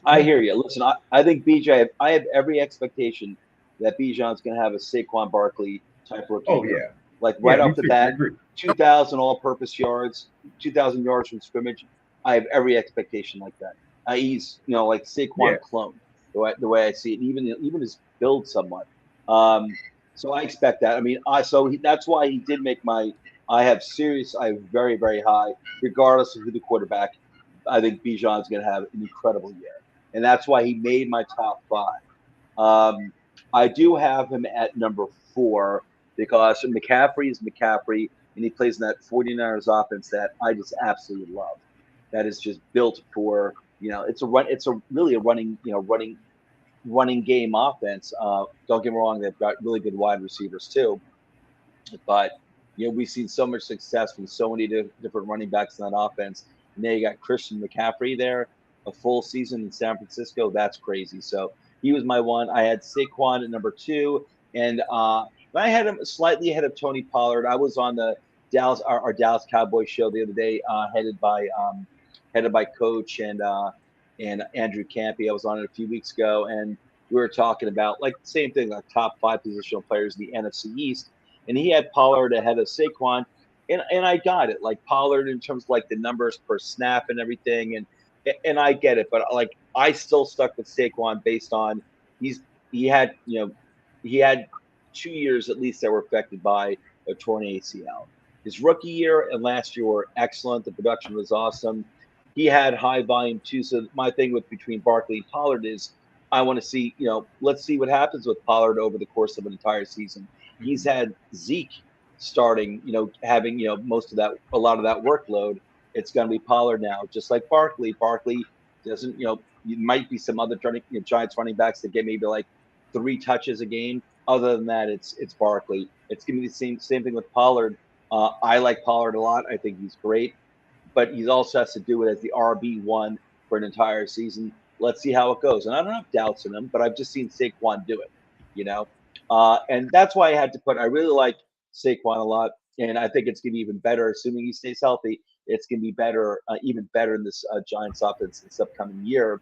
I hear you. Listen, I think BJ, I have every expectation that Bijan's going to have a Saquon Barkley type rookie. Oh, yeah. Right off the bat, 2,000 all-purpose yards, 2,000 yards from scrimmage. I have every expectation like that. He's, like Saquon clone, the way I see it, even his build somewhat. So I expect that. I mean, that's why he did make I have very, very high, regardless of who the quarterback. I think Bijan's going to have an incredible year. And that's why he made my top 5. I do have him at number 4 because McCaffrey is McCaffrey, and he plays in that 49ers offense that I just absolutely love. that is just built for, it's really a running game offense. Don't get me wrong, they've got really good wide receivers too, but we've seen so much success from so many different running backs in that offense. And now you got Christian McCaffrey there, a full season in San Francisco. That's crazy. So he was my one. I had Saquon at number 2, and I had him slightly ahead of Tony Pollard. I was on the our Dallas Cowboys show the other day, headed by Coach and Andrew Campy. I was on it a few weeks ago, and we were talking about like the same thing, like top 5 positional players in the NFC East, and he had Pollard ahead of Saquon, and I got it, like Pollard in terms of like the numbers per snap and everything, and I get it, but like I still stuck with Saquon based on he had 2 years at least that were affected by a torn ACL. His rookie year and last year were excellent. The production was awesome. He had high volume too. So my thing between Barkley and Pollard is I want to see, let's see what happens with Pollard over the course of an entire season. He's had Zeke starting, having, a lot of that workload. It's going to be Pollard now, just like Barkley. Barkley doesn't, you might be some other Giants running backs that get maybe like 3 touches a game. Other than that, it's Barkley. It's going to be the same thing with Pollard. I like Pollard a lot. I think he's great, but he also has to do it as the RB1 for an entire season. Let's see how it goes. And I don't have doubts in him, but I've just seen Saquon do it, and that's why I really like Saquon a lot. And I think it's going to be even better, assuming he stays healthy. It's going to be better, even better in this Giants offense this upcoming year.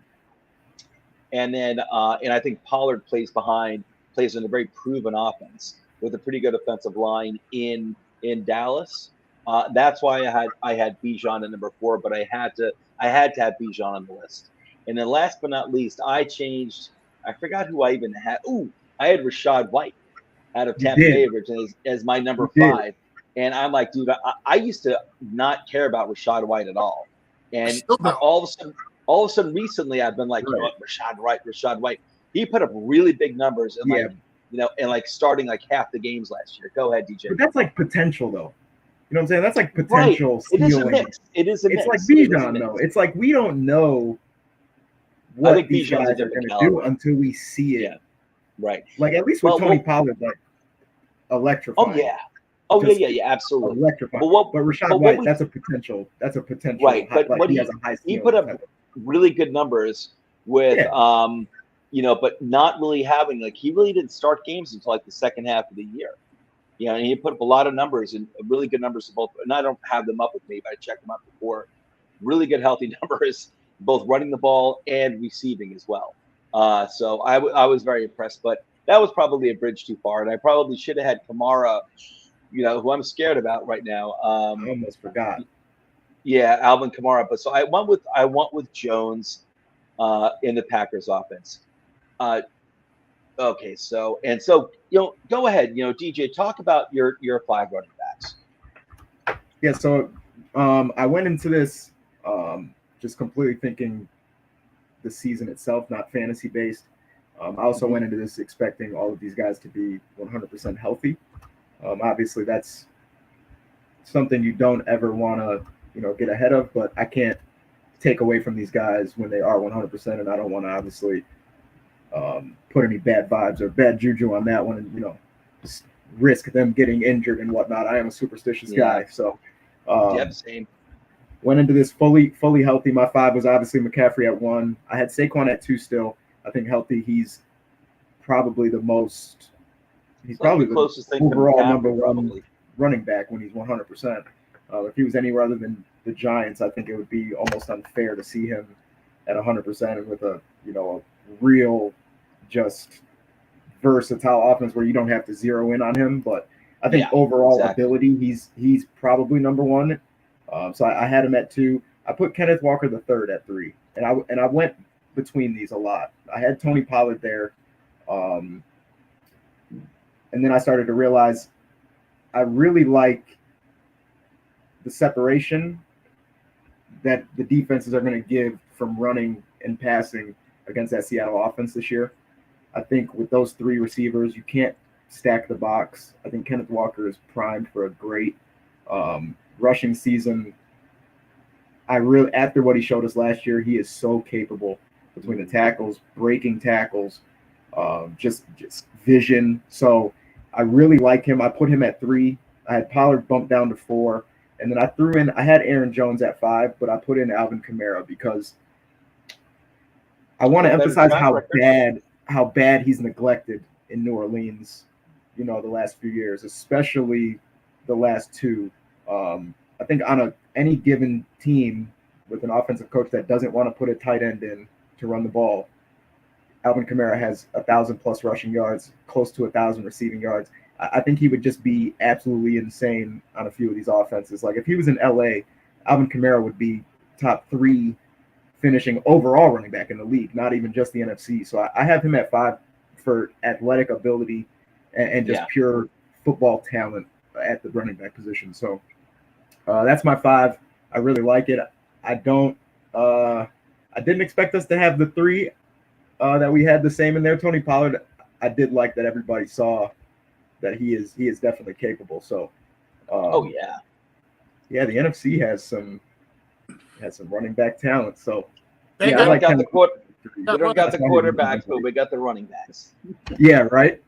And then, and I think Pollard plays in a very proven offense with a pretty good offensive line in Dallas. That's why I had Bijan at number 4, but I had to have Bijan on the list. And then last but not least, I forgot who I even had. I had Rachaad White out of Tampa Bay as my number 5. And I'm like, dude, I used to not care about Rachaad White at all. And all of a sudden recently I've been like, Rachaad White. He put up really big numbers and starting like half the games last year. Go ahead, DJ. But that's like potential though. You know what I'm saying? That's like potential stealing. It is a mix. It's like Bijan though. It's like we don't know what these guys are going to do until we see it. Yeah. Right. Like at least with Tony Pollard, like electrifying. Oh yeah. Oh yeah, absolutely. Electrifying. But Rachaad White, that's a potential. Right. But he put up really good numbers with but not really having he really didn't start games until like the second half of the year. And he put up a lot of numbers and really good numbers both. And I don't have them up with me, but I checked them out before. Really good, healthy numbers, both running the ball and receiving as well. So I was very impressed, but that was probably a bridge too far. And I probably should have had Kamara, who I'm scared about right now. I almost forgot. Yeah, Alvin Kamara. But so I went with Jones in the Packers offense. Okay, so go ahead, DJ, talk about your 5 running backs. Yeah, so I went into this just completely thinking the season itself, not fantasy based. I also went into this expecting all of these guys to be 100% healthy. Obviously, that's something you don't ever want to get ahead of, but I can't take away from these guys when they are 100%, and I don't want to obviously put any bad vibes or bad juju on that one, and just risk them getting injured and whatnot. I am a superstitious guy, so same. Went into this fully healthy. My 5 was obviously McCaffrey at 1. I had Saquon at 2 still. I think healthy, he's probably the most. He's probably the closest thing overall number 1 running back when he's 100%. If he was anywhere other than the Giants, I think it would be almost unfair to see him at 100% and with a real just versatile offense where you don't have to zero in on him. But I think overall ability, he's probably number 1. So I had him at 2. I put Kenneth Walker the third at 3, and I went between these a lot. I had Tony Pollard there, and then I started to realize I really like the separation that the defenses are going to give from running and passing against that Seattle offense this year. I think with those 3 receivers, you can't stack the box. I think Kenneth Walker is primed for a great rushing season. after what he showed us last year, he is so capable between the tackles, breaking tackles, just vision. So I really like him. I put him at 3. I had Pollard bumped down to 4. And then I had Aaron Jones at 5, but I put in Alvin Kamara because I want to emphasize how bad he's neglected in New Orleans, the last few years, especially the last 2. I think on any given team with an offensive coach that doesn't want to put a tight end in to run the ball, Alvin Kamara has 1,000+ rushing yards, close to 1,000 receiving yards. I think he would just be absolutely insane on a few of these offenses. Like if he was in LA, Alvin Kamara would be top 3 finishing overall running back in the league, not even just the NFC. So I have him at 5 for athletic ability and just pure football talent at the running back position. So that's my 5. I really like it. I didn't expect us to have the 3 that we had the same in there. Tony Pollard, I did like that everybody saw that he is definitely capable. So the NFC has some running back talent. So we don't got the quarterbacks, but we got the running backs. Yeah, right.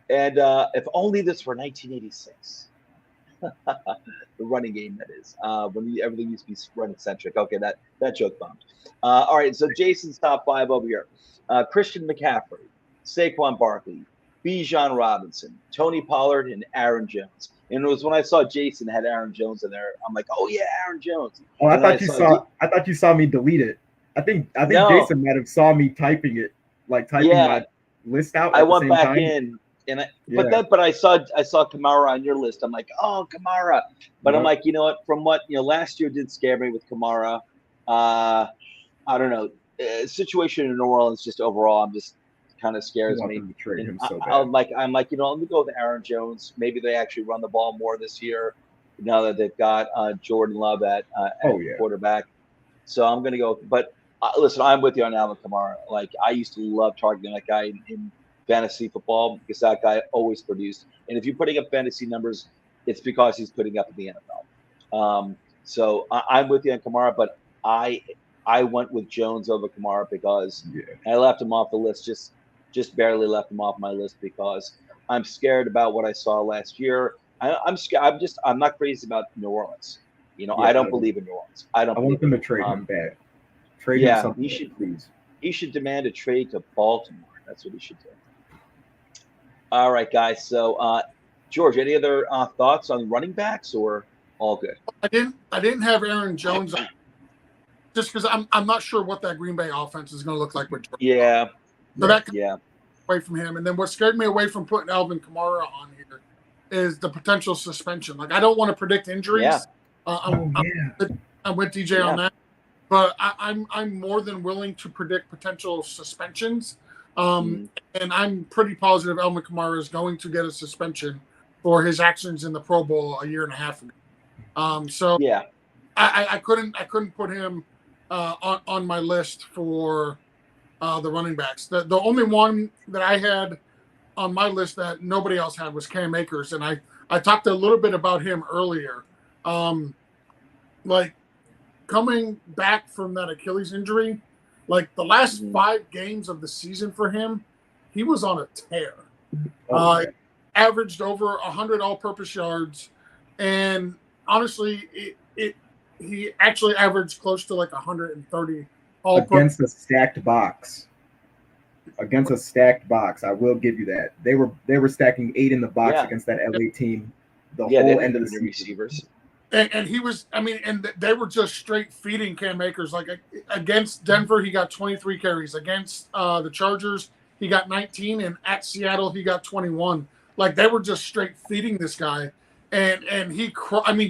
And if only this were 1986. The running game, that is, when everything used to be running centric. Okay, that joke bombed. All right, so Jason's top 5 over here: Christian McCaffrey, Saquon Barkley, Bijan Robinson, Tony Pollard, and Aaron Jones. And it was when I saw Jason had Aaron Jones in there, I'm like, oh yeah, Aaron Jones. Oh, I thought you saw me delete it. I think no. Jason might have saw me typing it, like typing my list out. I went back in. But I saw Kamara on your list. I'm like, oh, Kamara. But I'm like, you know what? From what last year did scare me with Kamara. I don't know. Situation in New Orleans, just overall, I'm just kind of scares me. To trade him so bad. I'm like, let me go with Aaron Jones. Maybe they actually run the ball more this year now that they've got Jordan Love at quarterback. So I'm gonna go. But listen, I'm with you on Alvin Kamara. Like I used to love targeting that guy in fantasy football because that guy always produced. And if you're putting up fantasy numbers, it's because he's putting up in the NFL. So I'm with you on Kamara, but I went with Jones over Kamara because I left him off the list, just barely left him off my list because I'm scared about what I saw last year. I'm scared. I'm not crazy about New Orleans. I don't believe in New Orleans. I want them to trade him bad. Trade him something, please. He should demand a trade to Baltimore. That's what he should do. All right, guys. So, George, any other thoughts on running backs, or all good? I didn't have Aaron Jones just because I'm not sure what that Green Bay offense is going to look like with Jordan. Yeah. So that away from him, and then what scared me away from putting Alvin Kamara on here is the potential suspension. Like I don't want to predict injuries. Yeah. I'm with DJ on that, but I'm more than willing to predict potential suspensions. And I'm pretty positive Alvin Kamara is going to get a suspension for his actions in the Pro Bowl a year and a half ago. So I couldn't put him on my list for the running backs. The only one that I had on my list that nobody else had was Cam Akers, and I talked a little bit about him earlier. Like coming back from that Achilles injury. Like the last 5 games of the season for him, he was on a tear. Averaged over 100 all-purpose yards, and honestly, he actually averaged close to like 130 against a stacked box. Against a stacked box, I will give you that. They were stacking 8 in the box against that LA team. The whole end of the season. Receivers. And he was, and they were just straight feeding Cam Akers. Like against Denver, he got 23 carries. Against the Chargers, he got 19. And at Seattle, he got 21. Like they were just straight feeding this guy. And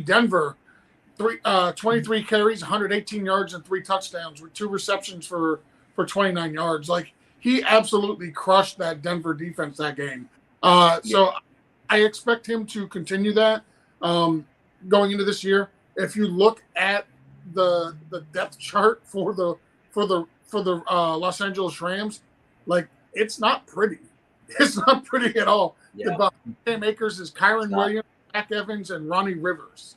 Denver, 23 carries, 118 yards, and 3 touchdowns with 2 receptions for 29 yards. Like he absolutely crushed that Denver defense that game. So I expect him to continue that. Going into this year, if you look at the depth chart for the Los Angeles Rams, like it's not pretty. It's not pretty at all. Cam Akers is Kyron Williams, Zach Evans, and Ronnie Rivers.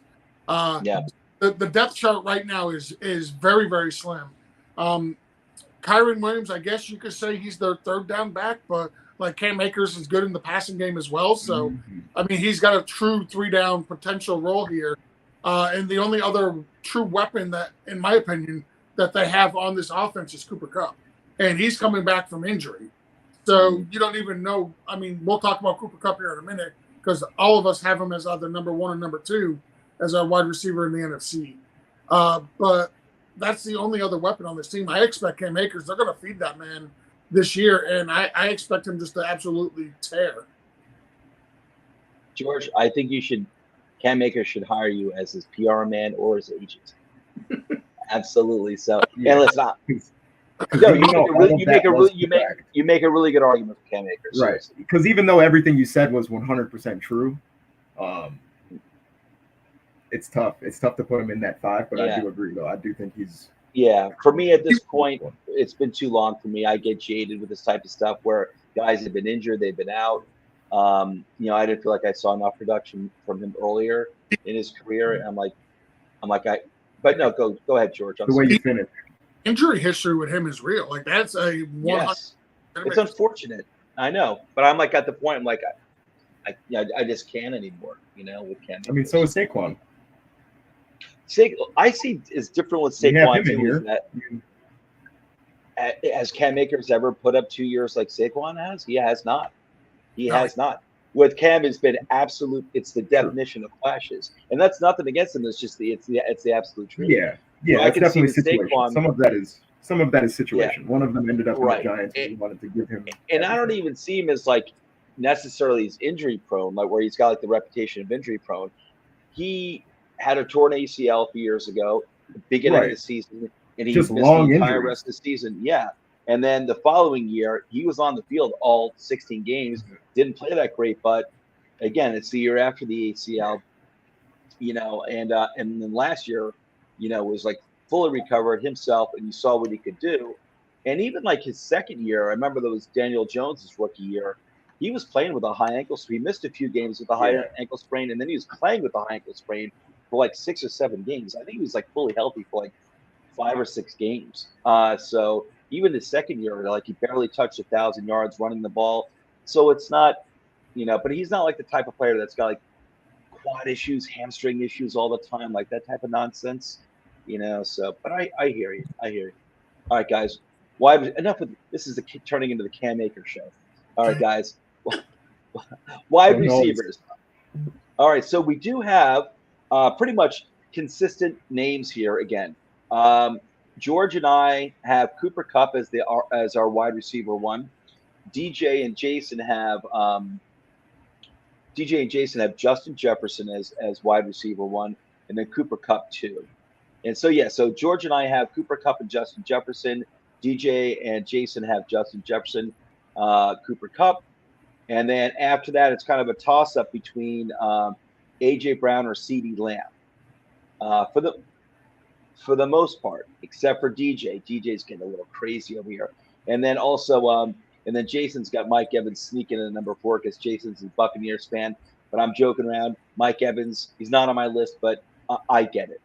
the depth chart right now is very, very slim. Kyron Williams, I guess you could say he's their third down back, but like Cam Akers is good in the passing game as well. So, I mean, he's got a true 3-down potential role here. And the only other true weapon that, in my opinion, that they have on this offense is Cooper Kupp. And he's coming back from injury. So you don't even know. I mean, we'll talk about Cooper Kupp here in a minute because all of us have him as either number 1 or number 2 as our wide receiver in the NFC. But that's the only other weapon on this team. I expect Cam Akers, they're going to feed that man this year, and I expect him just to absolutely tear. George, I think Cam Akers should hire you as his PR man or his agent. Absolutely. So, and let's not. No, you make a really good argument for Cam Akers. Right. Because even though everything you said was 100% true, it's tough. It's tough to put him in that 5, but I do agree, though. I do think he's. Yeah, for me at this point, it's been too long for me. I get jaded with this type of stuff where guys have been injured, they've been out. I didn't feel like I saw enough production from him earlier in his career. And but no, go ahead, George. The way you finish. Injury history with him is real. Like that's a 100%. Yes. It's unfortunate. I know, but I'm like at the point. I'm like, I just can't anymore. With Cam. I mean, so is Saquon. I see it's different with Saquon too. That has Cam Akers ever put up 2 years like Saquon has? He has not. He has not. With Cam, it's been absolute. It's the definition of flashes, and that's nothing against him. It's just it's the absolute truth. Yeah, it's definitely situation. Saquon, some of that is situation. Yeah. One of them ended up in the Giants, and we wanted to give him. And I don't even see him as like necessarily he's injury prone, like where he's got like the reputation of injury prone. He had a torn ACL a few years ago, beginning of the season, and he just missed the entire rest of the season. Yeah. And then the following year, he was on the field all 16 games, didn't play that great. But again, it's the year after the ACL, and then last year, was like fully recovered himself, and you saw what he could do. And even like his second year, I remember there was Daniel Jones's rookie year. He was playing with a high ankle sprain. He missed a few games with a high ankle sprain, and then he was playing with a high ankle sprain for like 6 or 7 games. I think he was like fully healthy for like 5 or 6 games. So even his second year, like he barely touched 1,000 yards running the ball. So it's not, but he's not like the type of player that's got like quad issues, hamstring issues all the time, like that type of nonsense, So, but I hear you. All right, guys. Enough of this is turning into the Cam Akers show. All right, guys. Wide receivers. All right, so we do have pretty much consistent names here again. George and I have Cooper Kupp as our wide receiver 1. DJ and Jason have Justin Jefferson as wide receiver 1, and then Cooper Kupp 2. And so George and I have Cooper Kupp and Justin Jefferson. DJ and Jason have Justin Jefferson, Cooper Kupp, and then after that, it's kind of a toss-up between AJ Brown or CeeDee Lamb. For the most part, except for DJ. DJ's getting a little crazy over here. And then also, and then Jason's got Mike Evans sneaking in at number 4 because Jason's a Buccaneers fan. But I'm joking around. Mike Evans, he's not on my list, but I get it.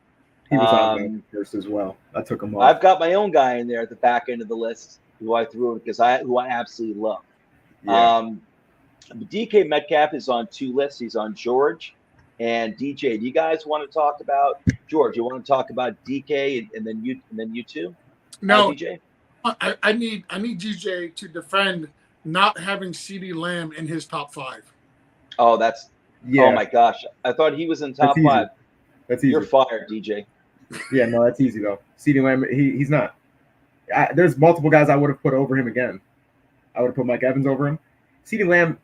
He was on my first as well. I took him off. I've got my own guy in there at the back end of the list who I threw in because who I absolutely love. Yeah. DK Metcalf is on 2 lists. He's on George and DJ. Do you guys want to talk about George? You want to talk about DK and then you two? No, DJ. I need DJ to defend not having CeeDee Lamb in his top 5. Oh, oh my gosh! I thought he was in top 5. That's easy. You're fired, DJ. Yeah, no, that's easy though. CeeDee Lamb, he's not. There's multiple guys I would have put over him again. I would have put Mike Evans over him. CeeDee Lamb.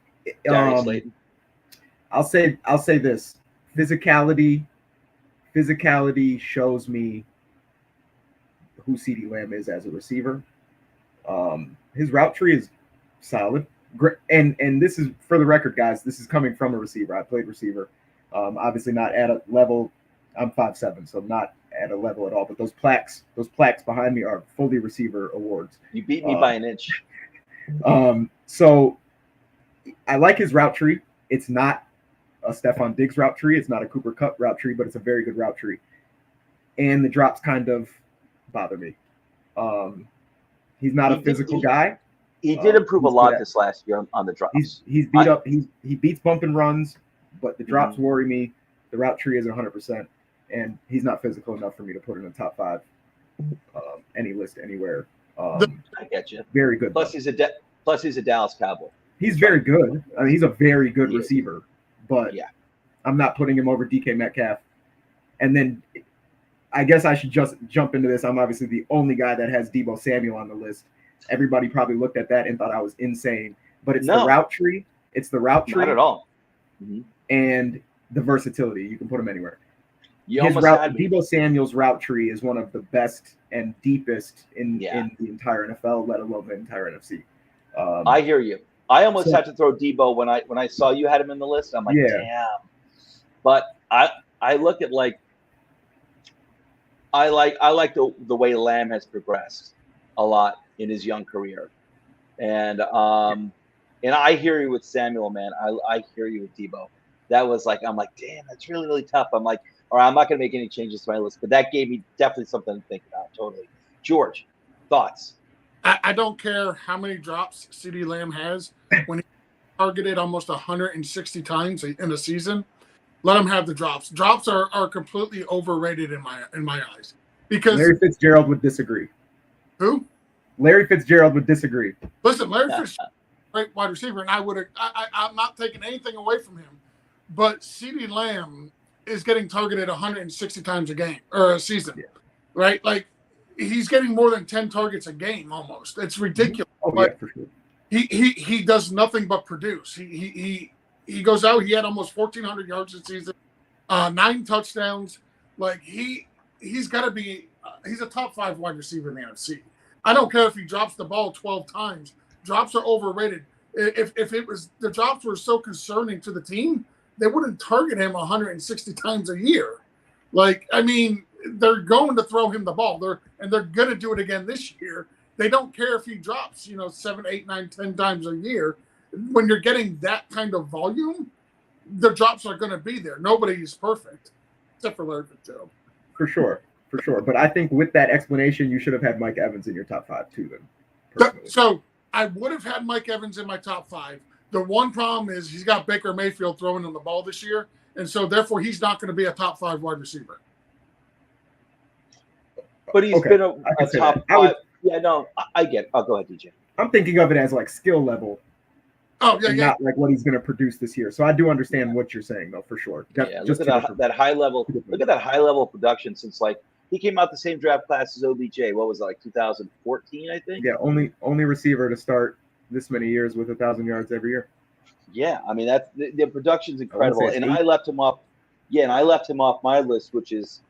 I'll say this: physicality shows me who CeeDee Lamb is as a receiver. His route tree is solid. Great, and this is for the record, guys. This is coming from a receiver. I played receiver. Obviously not at a level. I'm 5'7", so not at a level at all. But those plaques behind me are fully receiver awards. You beat me by an inch. So I like his route tree. It's not a Stephon Diggs route tree. It's not a Cooper Kupp route tree, but it's a very good route tree. and the drops kind of bother me. He's not a physical guy. He did improve a lot this last year on the drops. He's beat up. He beats bump and runs, but the drops worry me. The route tree isn't 100%, and he's not physical enough for me to put in the top 5 any list anywhere. I get you. Very good. Plus, he's a Dallas Cowboy. He's very good. I mean, he's a very good receiver, but I'm not putting him over DK Metcalf. And then I guess I should just jump into this. I'm obviously the only guy that has Deebo Samuel on the list. Everybody probably looked at that and thought I was insane, but it's the route tree. It's the route tree. Not at all. And the versatility. You can put him anywhere. Deebo Samuel's route tree is one of the best and deepest in the entire NFL, let alone the entire NFC. I hear you. I almost had to throw Deebo when I saw you had him in the list. I'm like, damn. But I look at I like the way Lamb has progressed a lot in his young career, and I hear you with Samuel, man. I hear you with Deebo. That was I'm like, damn, that's really, really tough. I'm like, all right, I'm not going to make any changes to my list, but that gave me definitely something to think about. Totally. George, thoughts? I don't care how many drops CeeDee Lamb has when he targeted almost 160 times in a season. Let him have the drops. Drops are completely overrated in my eyes. Because Larry Fitzgerald would disagree. Who? Larry Fitzgerald would disagree. Listen, Larry Fitzgerald, great wide receiver, and I'm not taking anything away from him. But CeeDee Lamb is getting targeted 160 times a game or a season, right? Like he's getting more than 10 targets a game almost. It's ridiculous. Oh, yeah, for sure. He does nothing but produce. He goes out. He had almost 1,400 yards this season, 9 touchdowns. Like he's got to be. He's a top 5 wide receiver in the NFC. I don't care if he drops the ball 12 times. Drops are overrated. If it was the drops were so concerning to the team, they wouldn't target him 160 times a year. Like, I mean, they're going to throw him the ball. They're going to do it again this year. They don't care if he drops, 7, 8, 9, 10 times a year. When you're getting that kind of volume, the drops are going to be there. Nobody is perfect, except for Larry Fitzgerald. For sure. But I think with that explanation, you should have had Mike Evans in your top 5 too. Then, so I would have had Mike Evans in my top 5. The one problem is he's got Baker Mayfield throwing him the ball this year, and so therefore he's not going to be a top 5 wide receiver. But he's been a top 5. I get it. I'll go ahead, DJ. I'm thinking of it as skill level. Oh, yeah, not what he's going to produce this year. So I do understand what you're saying, though, for sure. Look at that high level. Look at that high level of production since he came out the same draft class as OBJ. What was it, 2014? I think. Yeah, only receiver to start this many years with 1,000 yards every year. Yeah, I mean that's the production's incredible, and I left him off. Yeah, and I left him off my list, which is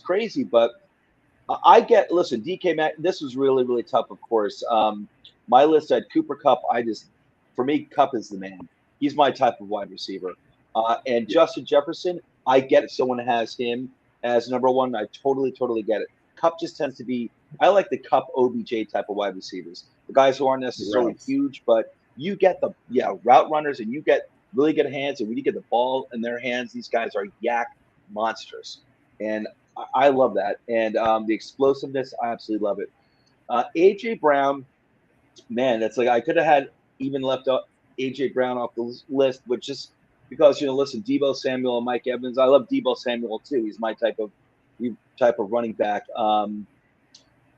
crazy. But listen, DK Mac. This was really, really tough. Of course, my list had Cooper Kupp. For me, Kupp is the man. He's my type of wide receiver. And Justin Jefferson, I get it. Someone has him as number 1. I totally, totally get it. Kupp just tends to be – I like the Kupp OBJ type of wide receivers. The guys who aren't necessarily huge, but you get the route runners and you get really good hands. And when you get the ball in their hands, these guys are yak monsters. And I love that. And the explosiveness, I absolutely love it. A.J. Brown, man, that's I could have had – even left up A.J. Brown off the list, but just because, listen, Deebo Samuel and Mike Evans. I love Deebo Samuel too. He's my type of running back.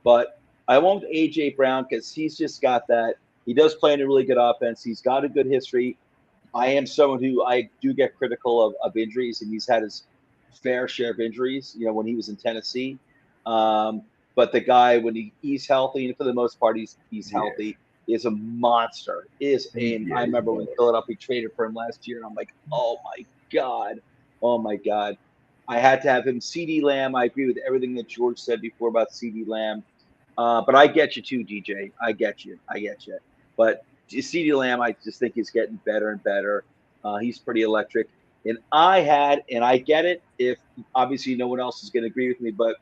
But I won't A.J. Brown because he's just got that. He does play in a really good offense. He's got a good history. I am someone who I do get critical of injuries, and he's had his fair share of injuries, when he was in Tennessee. But the guy, when he's healthy, and for the most part, he's healthy. Is a monster. I remember when Philadelphia traded for him last year, and I'm like, oh my god. I had to have him. CeeDee Lamb, I agree with everything that George said before about CeeDee Lamb. But I get you too, DJ. I get you. But CeeDee Lamb, I just think he's getting better and better. He's pretty electric. And I get it if obviously no one else is going to agree with me, but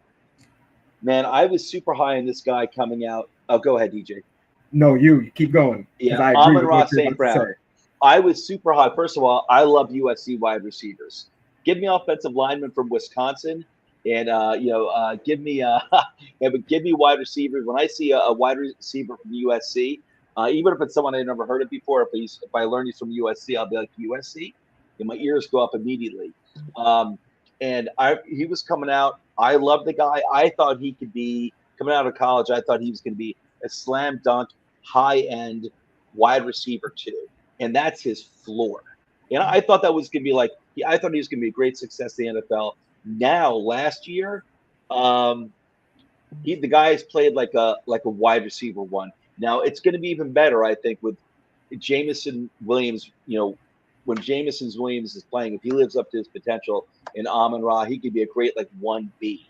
man, I was super high on this guy coming out. Oh, go ahead, DJ. No, you keep going. Yeah, Amon-Ra St. Brown. I was super high. First of all, I love USC wide receivers. Give me offensive linemen from Wisconsin, And give me give me wide receivers. When I see a wide receiver from USC, even if it's someone I never heard of before, if I learn he's from USC, I'll be like USC, and my ears go up immediately. And he was coming out. I love the guy. I thought he could be coming out of college. I thought he was going to be a slam dunk, high end wide receiver too, and that's his floor. And I thought that was going to be I thought he was going to be a great success in the NFL. Now, last year, the guy has played like a wide receiver one. Now it's going to be even better, I think, with Jameson Williams. When Jameson Williams is playing, if he lives up to his potential in Amon-Ra, he could be a great 1B.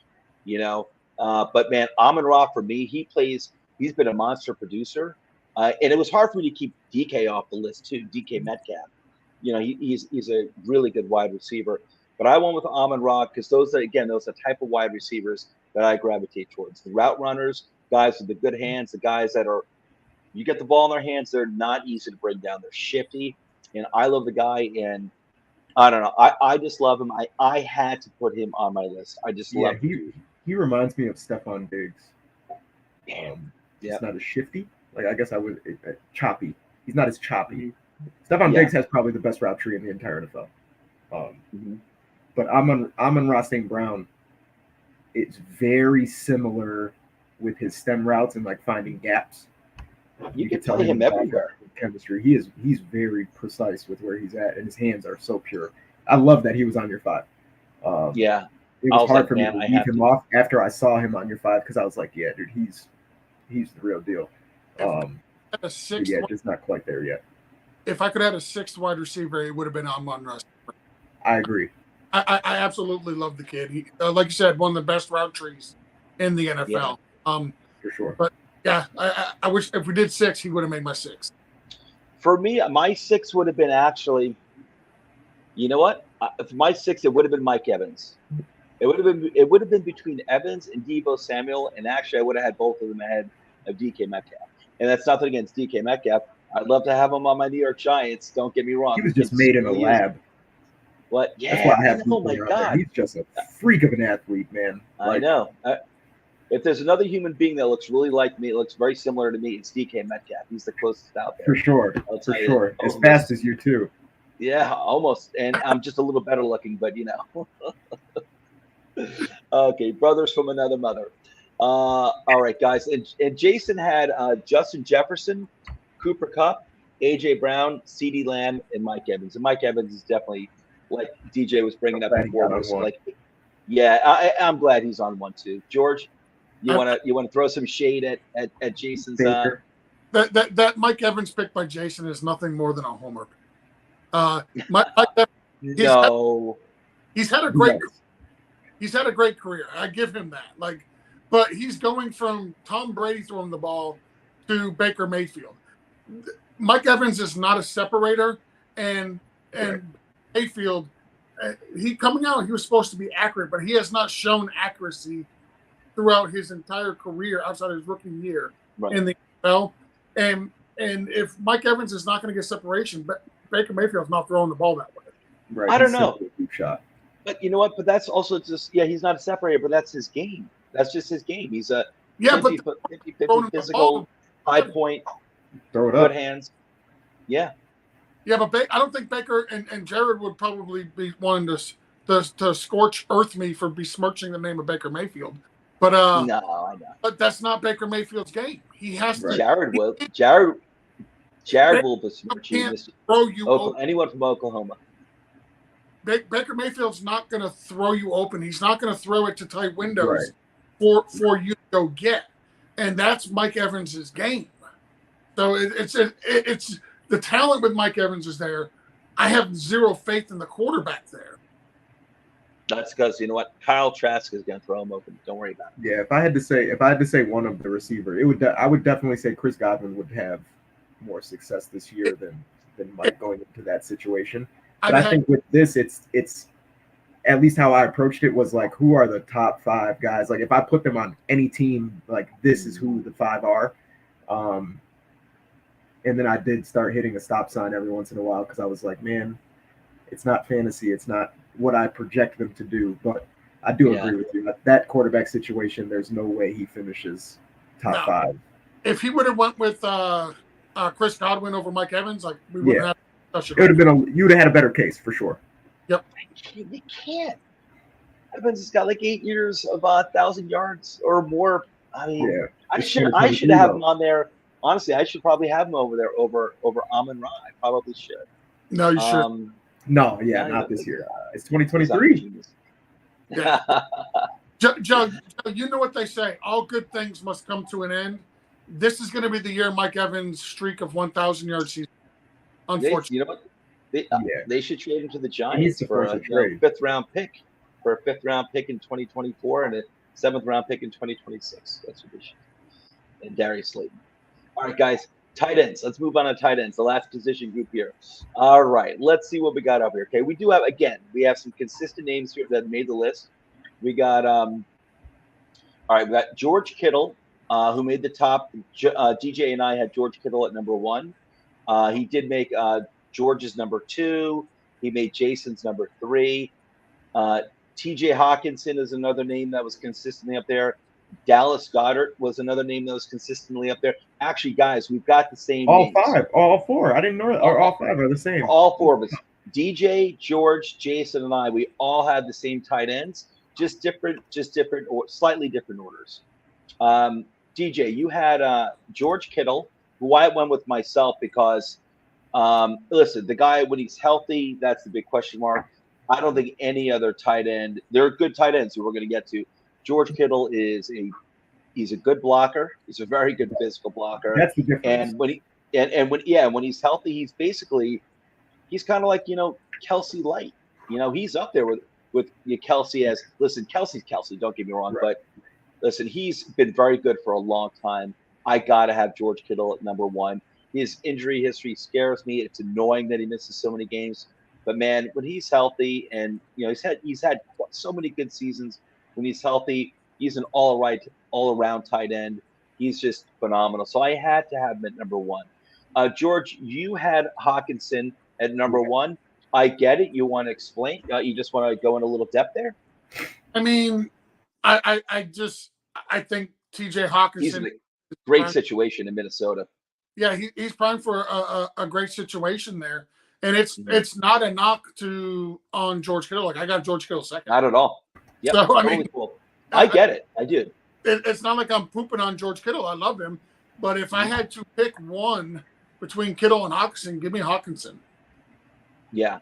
But man, Amon-Ra for me, he's been a monster producer, and it was hard for me to keep DK off the list too. DK Metcalf, he's a really good wide receiver. But I went with Amon-Ra because those are the type of wide receivers that I gravitate towards. The route runners, guys with the good hands, the guys that are, you get the ball in their hands, they're not easy to bring down. They're shifty, and I love the guy. And I don't know, I just love him. I had to put him on my list. I just love him. He reminds me of Stephon Diggs. He's not as shifty. I guess I would choppy. He's not as choppy. Stephon Diggs has probably the best route tree in the entire NFL. But Amon-Ra St. Brown, it's very similar with his stem routes and finding gaps. You can tell him everywhere. Chemistry. He's very precise with where he's at, and his hands are so pure. I love that he was on your 5. It was hard for me to leave him off after I saw him on your 5 because I was like, yeah, dude, he's the real deal. Just not quite there yet. If I could have a 6th wide receiver, it would have been Amon-Ra. I agree. I absolutely love the kid. He, like you said, one of the best route trees in the NFL. For sure. But yeah, I wish if we did 6, he would have made my 6. For me, my 6 would have been actually, you know what? For my 6, it would have been Mike Evans. It would have been between Evans and Deebo Samuel, and actually I would have had both of them ahead of DK Metcalf. And that's nothing against DK Metcalf. I'd love to have him on my New York Giants. Don't get me wrong. He was just made in a lab. What? Yeah. That's why I have oh my God. He's just a freak of an athlete, man. I know. If there's another human being that looks really like me, it looks very similar to me, it's DK Metcalf. He's the closest out there. For sure. As fast as you too. Yeah, almost. And I'm just a little better looking, but Okay, brothers from another mother. All right, guys. And Jason had Justin Jefferson, Cooper Kupp, AJ Brown, CeeDee Lamb, and Mike Evans. And Mike Evans is definitely, like DJ was bringing up before, I'm glad he's on one too. George, you want to throw some shade at Jason's? That Mike Evans pick by Jason is nothing more than a homer. He's had a great career. I give him that. But he's going from Tom Brady throwing the ball to Baker Mayfield. Mike Evans is not a separator, and Mayfield, he coming out, he was supposed to be accurate, but he has not shown accuracy throughout his entire career outside his rookie year in the NFL. And if Mike Evans is not going to get separation, but Baker Mayfield's not throwing the ball that way. Right. I don't know. Shot. But you know what? But that's also just he's not a separator, but that's his game. That's just his game. He's a 50 physical, high point, throw it good up. hands. Yeah. Yeah, but I don't think Baker and Jared would probably be wanting to scorch earth me for besmirching the name of Baker Mayfield. But no, I know. But that's not Baker Mayfield's game. He has to. Jared will. Jared will besmirch you. Throw you open. Anyone from Oklahoma. Baker Mayfield's not going to throw you open. He's not going to throw it to tight windows for you to go get, and that's Mike Evans' game. So it's the talent with Mike Evans is there. I have zero faith in the quarterback there. That's because you know what, Kyle Trask is going to throw him open. Don't worry about it. Yeah, if I had to say one of the receiver, I would definitely say Chris Godwin would have more success this year than Mike going into that situation. But I think with this, it's at least how I approached it was who are the top 5 guys? If I put them on any team, this is who the 5 are. And then I did start hitting a stop sign every once in a while because I was like, man, it's not fantasy. It's not what I project them to do. But I do agree with you. That quarterback situation, there's no way he finishes top 5. If he would have went with Chris Godwin over Mike Evans, like we wouldn't have discussion. It would have been you'd have had a better case for sure. Yep. You can't. Evans has got like 8 years of 1,000 yards or more. I mean, I should have him on there. Honestly, I should probably have him over there over Amon Ra. I probably should. No, you should. No, not this year. It's 2023. Yeah. Joe, you know what they say. All good things must come to an end. This is going to be the year Mike Evans' streak of 1,000 yard season. Unfortunately, you know what? They should trade him to the Giants for a 5th round pick. For a 5th round pick in 2024 and a 7th round pick in 2026. That's what they should. And Darius Slayton. All right, guys. Tight ends. Let's move on to tight ends, the last position group here. All right, let's see what we got up here. Okay, we have some consistent names here that made the list. We got we got George Kittle, who made the top. DJ and I had George Kittle at number 1. He did make George's number 2. He made Jason's number 3. TJ Hawkinson is another name that was consistently up there. Dallas Goedert was another name that was consistently up there. Actually, guys, we've got the same names. All 4. I didn't know that. Or all 5 are the same. All 4 of us. DJ, George, Jason, and I, we all had the same tight ends, just different or slightly different orders. DJ, you had George Kittle, who I went with myself because, listen, the guy, when he's healthy, that's the big question mark. I don't think any other tight end. There are good tight ends who we're going to get to. George Kittle he's a good blocker. He's a very good physical blocker. That's the difference. And when he's healthy, he's kind of like Kelsey light. He's up there with Kelsey as Kelsey's Kelsey. Don't get me wrong, but listen, he's been very good for a long time. I gotta have George Kittle at number 1. His injury history scares me. It's annoying that he misses so many games. But man, when he's healthy, and he's had so many good seasons. When he's healthy, he's an all-around tight end. He's just phenomenal. So I had to have him at number 1. George, you had Hawkinson at number 1. I get it. You want to explain? You just want to go in a little depth there. I mean, I think TJ Hawkinson. He's in a great situation in Minnesota. Yeah, he's primed for a great situation there. And it's not a knock on George Kittle. Like, I got George Kittle second. Not at all. Yeah, so, totally cool. I get it. I do. It's not like I'm pooping on George Kittle. I love him. But if I had to pick one between Kittle and Hawkinson, give me Hawkinson. Yeah.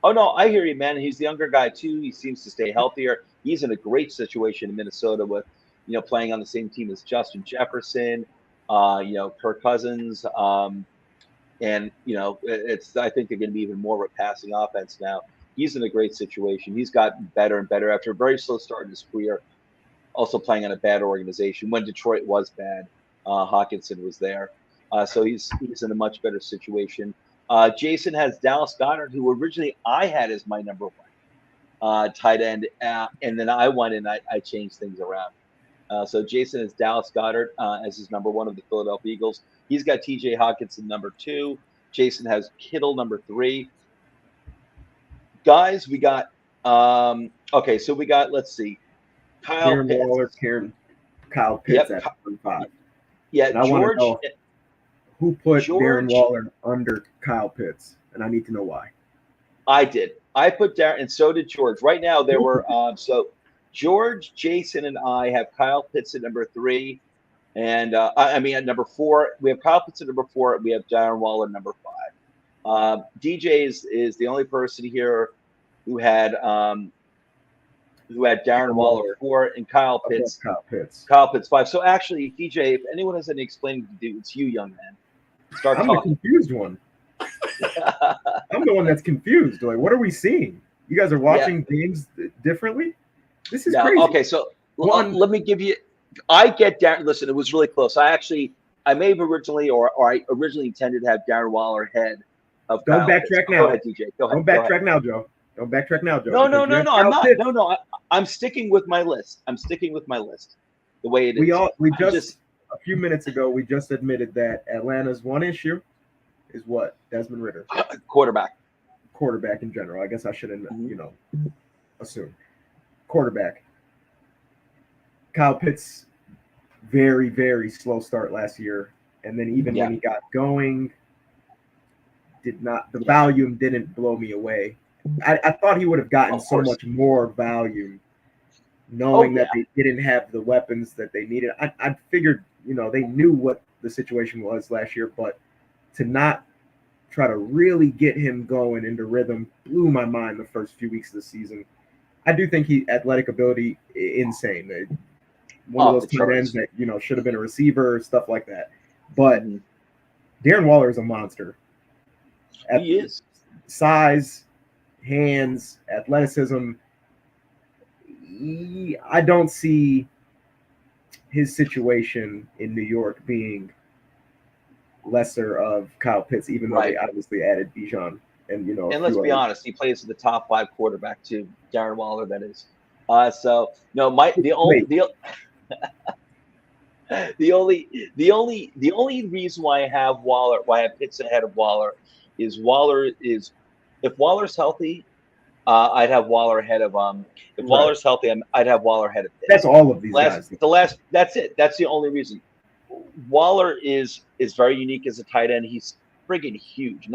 Oh, no, I hear you, man. He's the younger guy, too. He seems to stay healthier. He's in a great situation in Minnesota with, playing on the same team as Justin Jefferson, Kirk Cousins. And, I think they're going to be even more of a passing offense now. He's in a great situation. He's gotten better and better after a very slow start in his career, also playing on a bad organization. When Detroit was bad, Hawkinson was there. So he's in a much better situation. Jason has Dallas Goedert, who originally I had as my number 1 tight end. And then I went and I changed things around. So Jason has Dallas Goedert as his number 1 of the Philadelphia Eagles. He's got TJ Hawkinson number 2. Jason has Kittle number 3. Guys, we got so we got, let's see, Kyle Pitts. Kyle Pitts at 5. Yeah, and I want to know who put Darren Waller under Kyle Pitts, and I need to know why. I did. I put Darren, and so did George. Right now, there were so George, Jason, and I have Kyle Pitts at number 3. And at number 4, we have Kyle Pitts at number 4. We have Darren Waller number 5. DJ is the only person here who had Darren Waller 4 and Kyle Pitts. Kyle Pitts 5. So actually, DJ, if anyone has any explaining to do, it's you, young man. Start I'm talking. The confused one. I'm the one that's confused. Like, what are we seeing? You guys are watching games differently? This is crazy. Okay, so let me give you. I get Darren. Listen, it was really close. I may have originally, or I originally intended to have Darren Waller ahead of. Don't backtrack now. Go ahead, DJ. Go ahead. Don't backtrack now, Joe. Don't backtrack now, Joe. No. I'm not. No. I'm sticking with my list. The way it is. We just a few minutes ago we just admitted that Atlanta's one issue is what? Desmond Ridder. Quarterback in general. I guess I shouldn't, assume. quarterback. Kyle Pitts, very, very slow start last year. And then even when he got going, the volume didn't blow me away. I thought he would have gotten so much more volume knowing that they didn't have the weapons that they needed. I figured, they knew what the situation was last year, but to not try to really get him going into rhythm blew my mind the first few weeks of the season. I do think athletic ability, insane. One of those tight ends that, should have been a receiver, stuff like that. But Darren Waller is a monster. He is. Size, hands, athleticism. I don't see his situation in New York being lesser of Kyle Pitts, even though they obviously added Bijan and And let's be honest, he plays with the top 5 quarterback too, Darren Waller. That is. The only reason why I have Pitts ahead of Waller is if Waller's healthy, I'd have Waller ahead of if Waller's healthy, I'd have Waller ahead of Pitts. That's all of these guys. That's it. That's the only reason. Waller is very unique as a tight end. He's friggin' huge.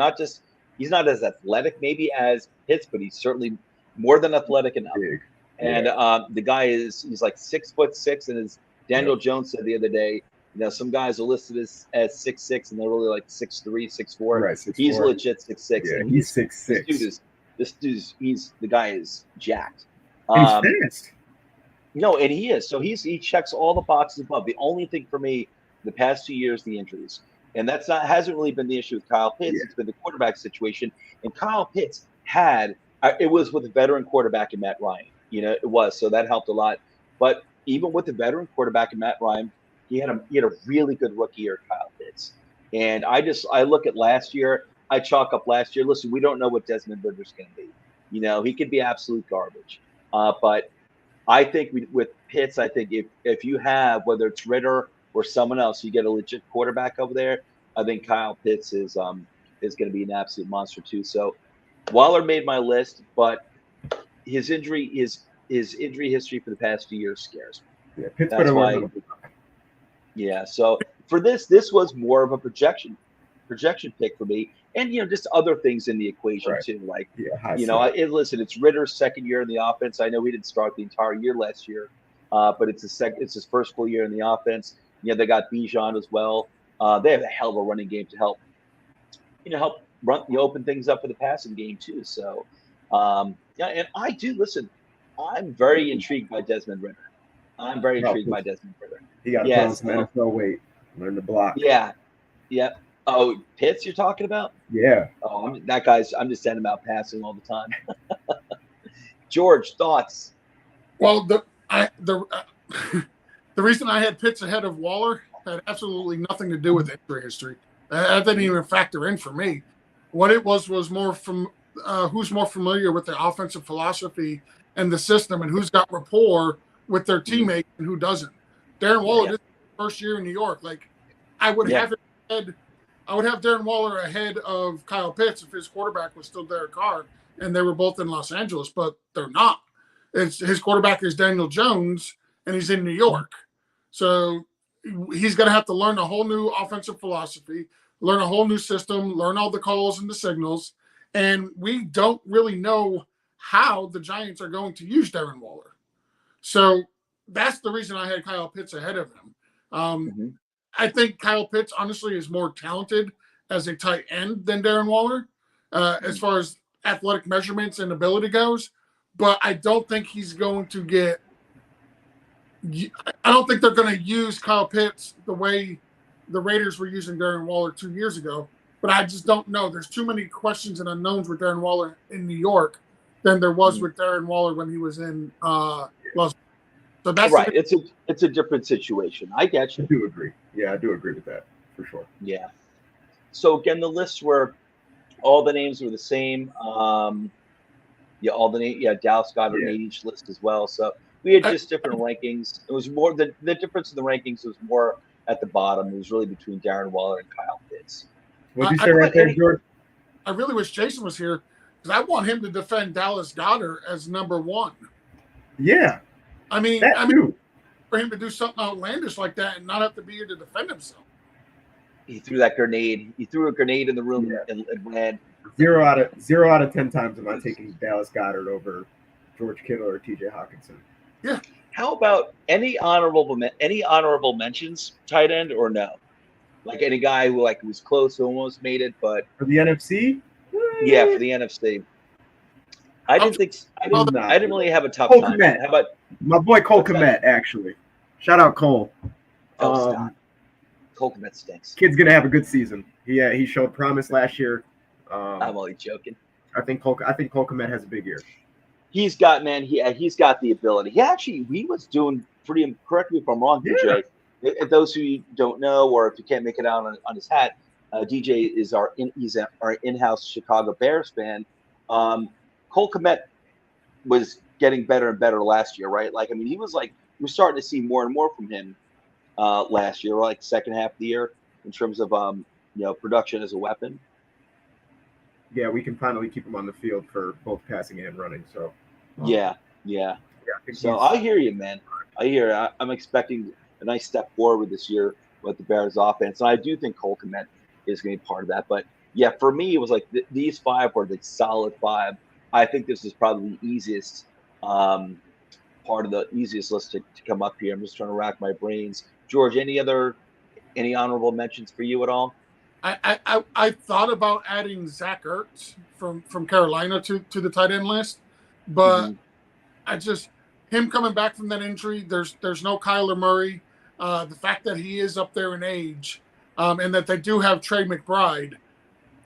He's not as athletic maybe as Pitts, but he's certainly more than athletic enough. Big. And the guy he's like 6'6", and as Daniel Jones said the other day, some guys are listed as 6'6", and they're really like 6'3", 6'4". Right, 6'4". He's legit 6'6". Yeah, he's 6'6". This dude's the guy is jacked. And he's fast. No, and he is. So he checks all the boxes above. The only thing for me, the past 2 years, the injuries, and hasn't really been the issue with Kyle Pitts. Yeah. It's been the quarterback situation, and Kyle Pitts it was with a veteran quarterback in Matt Ryan. It was, so that helped a lot. But even with the veteran quarterback in Matt Ryan, he had a really good rookie year, Kyle Pitts. And I look at last year. I chalk up last year. Listen, we don't know what Desmond Ridder's going to be. He could be absolute garbage. But I think with Pitts, I think if you have, whether it's Ridder or someone else, you get a legit quarterback over there. I think Kyle Pitts is going to be an absolute monster too. So Waller made my list, but his injury history for the past few years scares me. Yeah, Pitts better learn. Yeah. So for this was more of a projection pick for me. And, just other things in the equation too. Like, listen, it's Ritter's second year in the offense. I know he didn't start the entire year last year, but it's his first full year in the offense. They got Bijan as well. They have a hell of a running game to help open things up for the passing game too. So, and I do listen. I'm very intrigued by Desmond Ridder. He got to put on some NFL weight, learn to block. Yeah. Oh, Pitts, you're talking about? Yeah. Oh, I'm just sending him out passing all the time. George, thoughts? Well, the reason I had Pitts ahead of Waller had absolutely nothing to do with injury history. That didn't even factor in for me. What it was more from who's more familiar with the offensive philosophy and the system, and who's got rapport with their teammates and who doesn't. Darren Waller, this is his first year in New York. Like, I would have Darren Waller ahead of Kyle Pitts if his quarterback was still Derek Carr and they were both in Los Angeles, but they're not. His quarterback is Daniel Jones, and he's in New York. So he's going to have to learn a whole new offensive philosophy, learn a whole new system, learn all the calls and the signals. And we don't really know how the Giants are going to use Darren Waller. So that's the reason I had Kyle Pitts ahead of him. I think Kyle Pitts, honestly, is more talented as a tight end than Darren Waller as far as athletic measurements and ability goes. But I don't think he's going to get – I don't think they're going to use Kyle Pitts the way the Raiders were using Darren Waller 2 years ago. But I just don't know. There's too many questions and unknowns with Darren Waller in New York than there was with Darren Waller when he was in Los Angeles. So that's right. It's a different situation. I get you. I do agree. Yeah, I do agree with that for sure. Yeah. So again, the lists were all the names were the same. All the names. Yeah, Dallas Goedert made each list as well. So we had just different rankings. It was more the difference in the rankings was more at the bottom. It was really between Darren Waller and Kyle Pitts. What did you say right there, George? I really wish Jason was here because I want him to defend Dallas Goedert as number one. Yeah, I mean, that too. for him to do something outlandish like that and not have to be here to defend himself. He threw that grenade. He threw a grenade in the room Yeah. and ran. 0 out of 10 times am I taking Dallas Goedert over George Kittle or TJ Hawkinson. Yeah. How about any honorable mentions, tight end or no? Like any guy who was close, who almost made it, but For the NFC? yeah, for the NFC. I didn't really have a tough Cole time. Kmet. How about my boy Cole Kmet, actually? Shout out Cole. stop. Cole Kmet stinks. Kid's gonna have a good season. He showed promise last year. I'm only joking. I think Cole Kmet has a big year. He's got the ability. He was doing pretty. Correct me if I'm wrong, DJ. Those who don't know, or if you can't make it out on his hat, DJ is our in-house Chicago Bears fan. Cole Kmet was getting better and better last year, right? We're starting to see more and more from him last year, like second half of the year, in terms of production as a weapon. Yeah, we can finally keep him on the field for both passing and running. So yeah. So I hear you, man. I'm expecting a nice step forward this year with the Bears offense. And I do think Cole Kmet is going to be part of that. But yeah, for me, it was like these five were the solid five. I think this is probably the easiest part of the easiest list to come up here. I'm just trying to rack my brains. George, any honorable mentions for you at all? I thought about adding Zach Ertz from Carolina to the tight end list, but him coming back from that injury, there's no Kyler Murray. The fact that he is up there in age, and that they do have Trey McBride,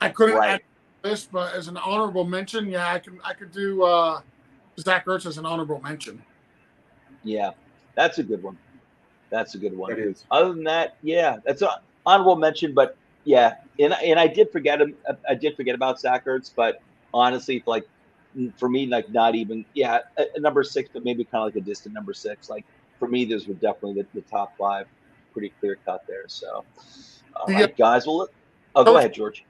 I couldn't add this, but as an honorable mention, yeah, I could do Zach Ertz as an honorable mention. Yeah, that's a good one. It is. Other than that, yeah, that's an honorable mention, but yeah, and I did forget him. I did forget about Zach Ertz, but honestly, for me, not even a number 6, but maybe kind of like a distant number 6. Like for me, those were definitely the top 5, pretty clear cut there. So, all right, guys. Well, go ahead, George.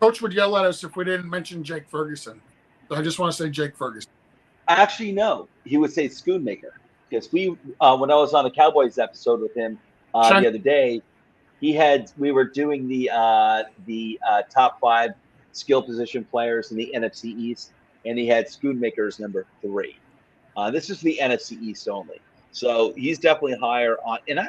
Coach would yell at us if we didn't mention Jake Ferguson. So I just want to say Jake Ferguson. Actually, no, he would say Schoonmaker, because when I was on a Cowboys episode with him the other day. We were doing the top 5 skill position players in the NFC East, and he had Schoonmaker's number 3. This is the NFC East only, so he's definitely higher on. And I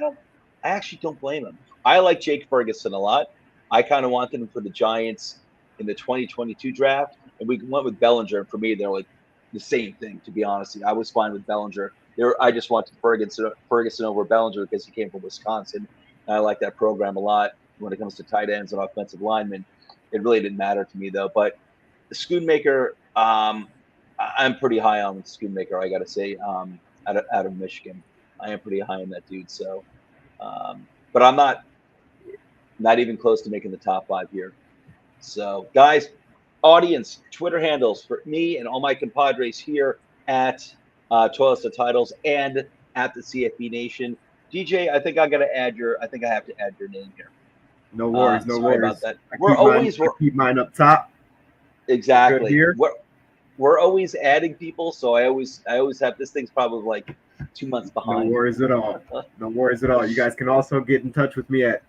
actually don't blame him. I like Jake Ferguson a lot. I kind of wanted him for the Giants in the 2022 draft, and we went with Bellinger. And for me, they're like the same thing. To be honest, I was fine with Bellinger. I just wanted Ferguson over Bellinger because he came from Wisconsin. I like that program a lot when it comes to tight ends and offensive linemen. It really didn't matter to me, though. But the Schoonmaker, I'm pretty high on Schoonmaker, I got to say, out of Michigan. I am pretty high on that dude. So, but I'm not even close to making the top 5 here. So, guys, audience, Twitter handles for me and all my compadres here at Toilets to Titles and at the CFB Nation. DJ, I think I have to add your name here. No worries, no worries about that. I keep mine up top. Exactly. Here. We're always adding people, so I always have this thing's probably like 2 months behind. No worries at all. No worries at all. You guys can also get in touch with me at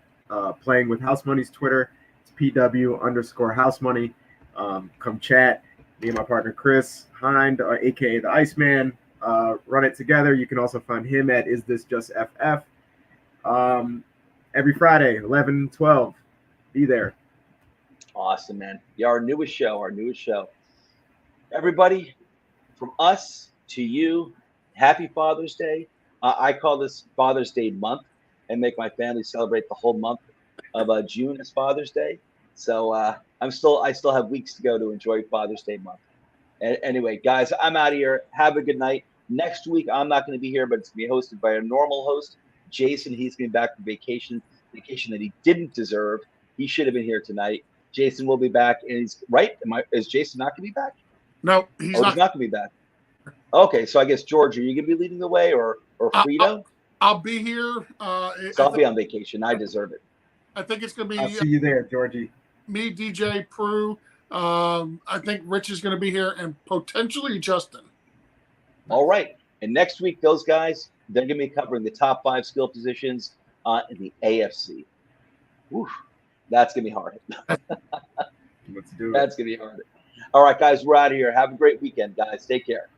Playing with House Money's Twitter. It's PW_House Money. Come chat. Me and my partner Chris Hind, aka the Iceman. Run it together. You can also find him at Is This Just FF every Friday, 11-12. Be there. Awesome, man. Yeah, our newest show. Everybody, from us to you, happy Father's Day. I call this Father's Day month and make my family celebrate the whole month of June as Father's Day. So I still have weeks to go to enjoy Father's Day month. Anyway, guys, I'm out of here. Have a good night. Next week, I'm not going to be here, but it's going to be hosted by a normal host, Jason. He's going to be back from vacation that he didn't deserve. He should have been here tonight. Jason will be back, and he's right. Is Jason not going to be back? No, he's not going to be back. Okay, so I guess George, are you going to be leading the way, or Frito? I'll be here. So I'll be on vacation. I deserve it. I think it's going to be. I'll see you there, Georgie. Me, DJ, Prue. I think Rich is going to be here, and potentially Justin. All right. And next week, those guys, they're going to be covering the top 5 skill positions in the AFC. Oof, that's going to be hard. Let's do it. That's going to be hard. All right, guys, we're out of here. Have a great weekend, guys. Take care.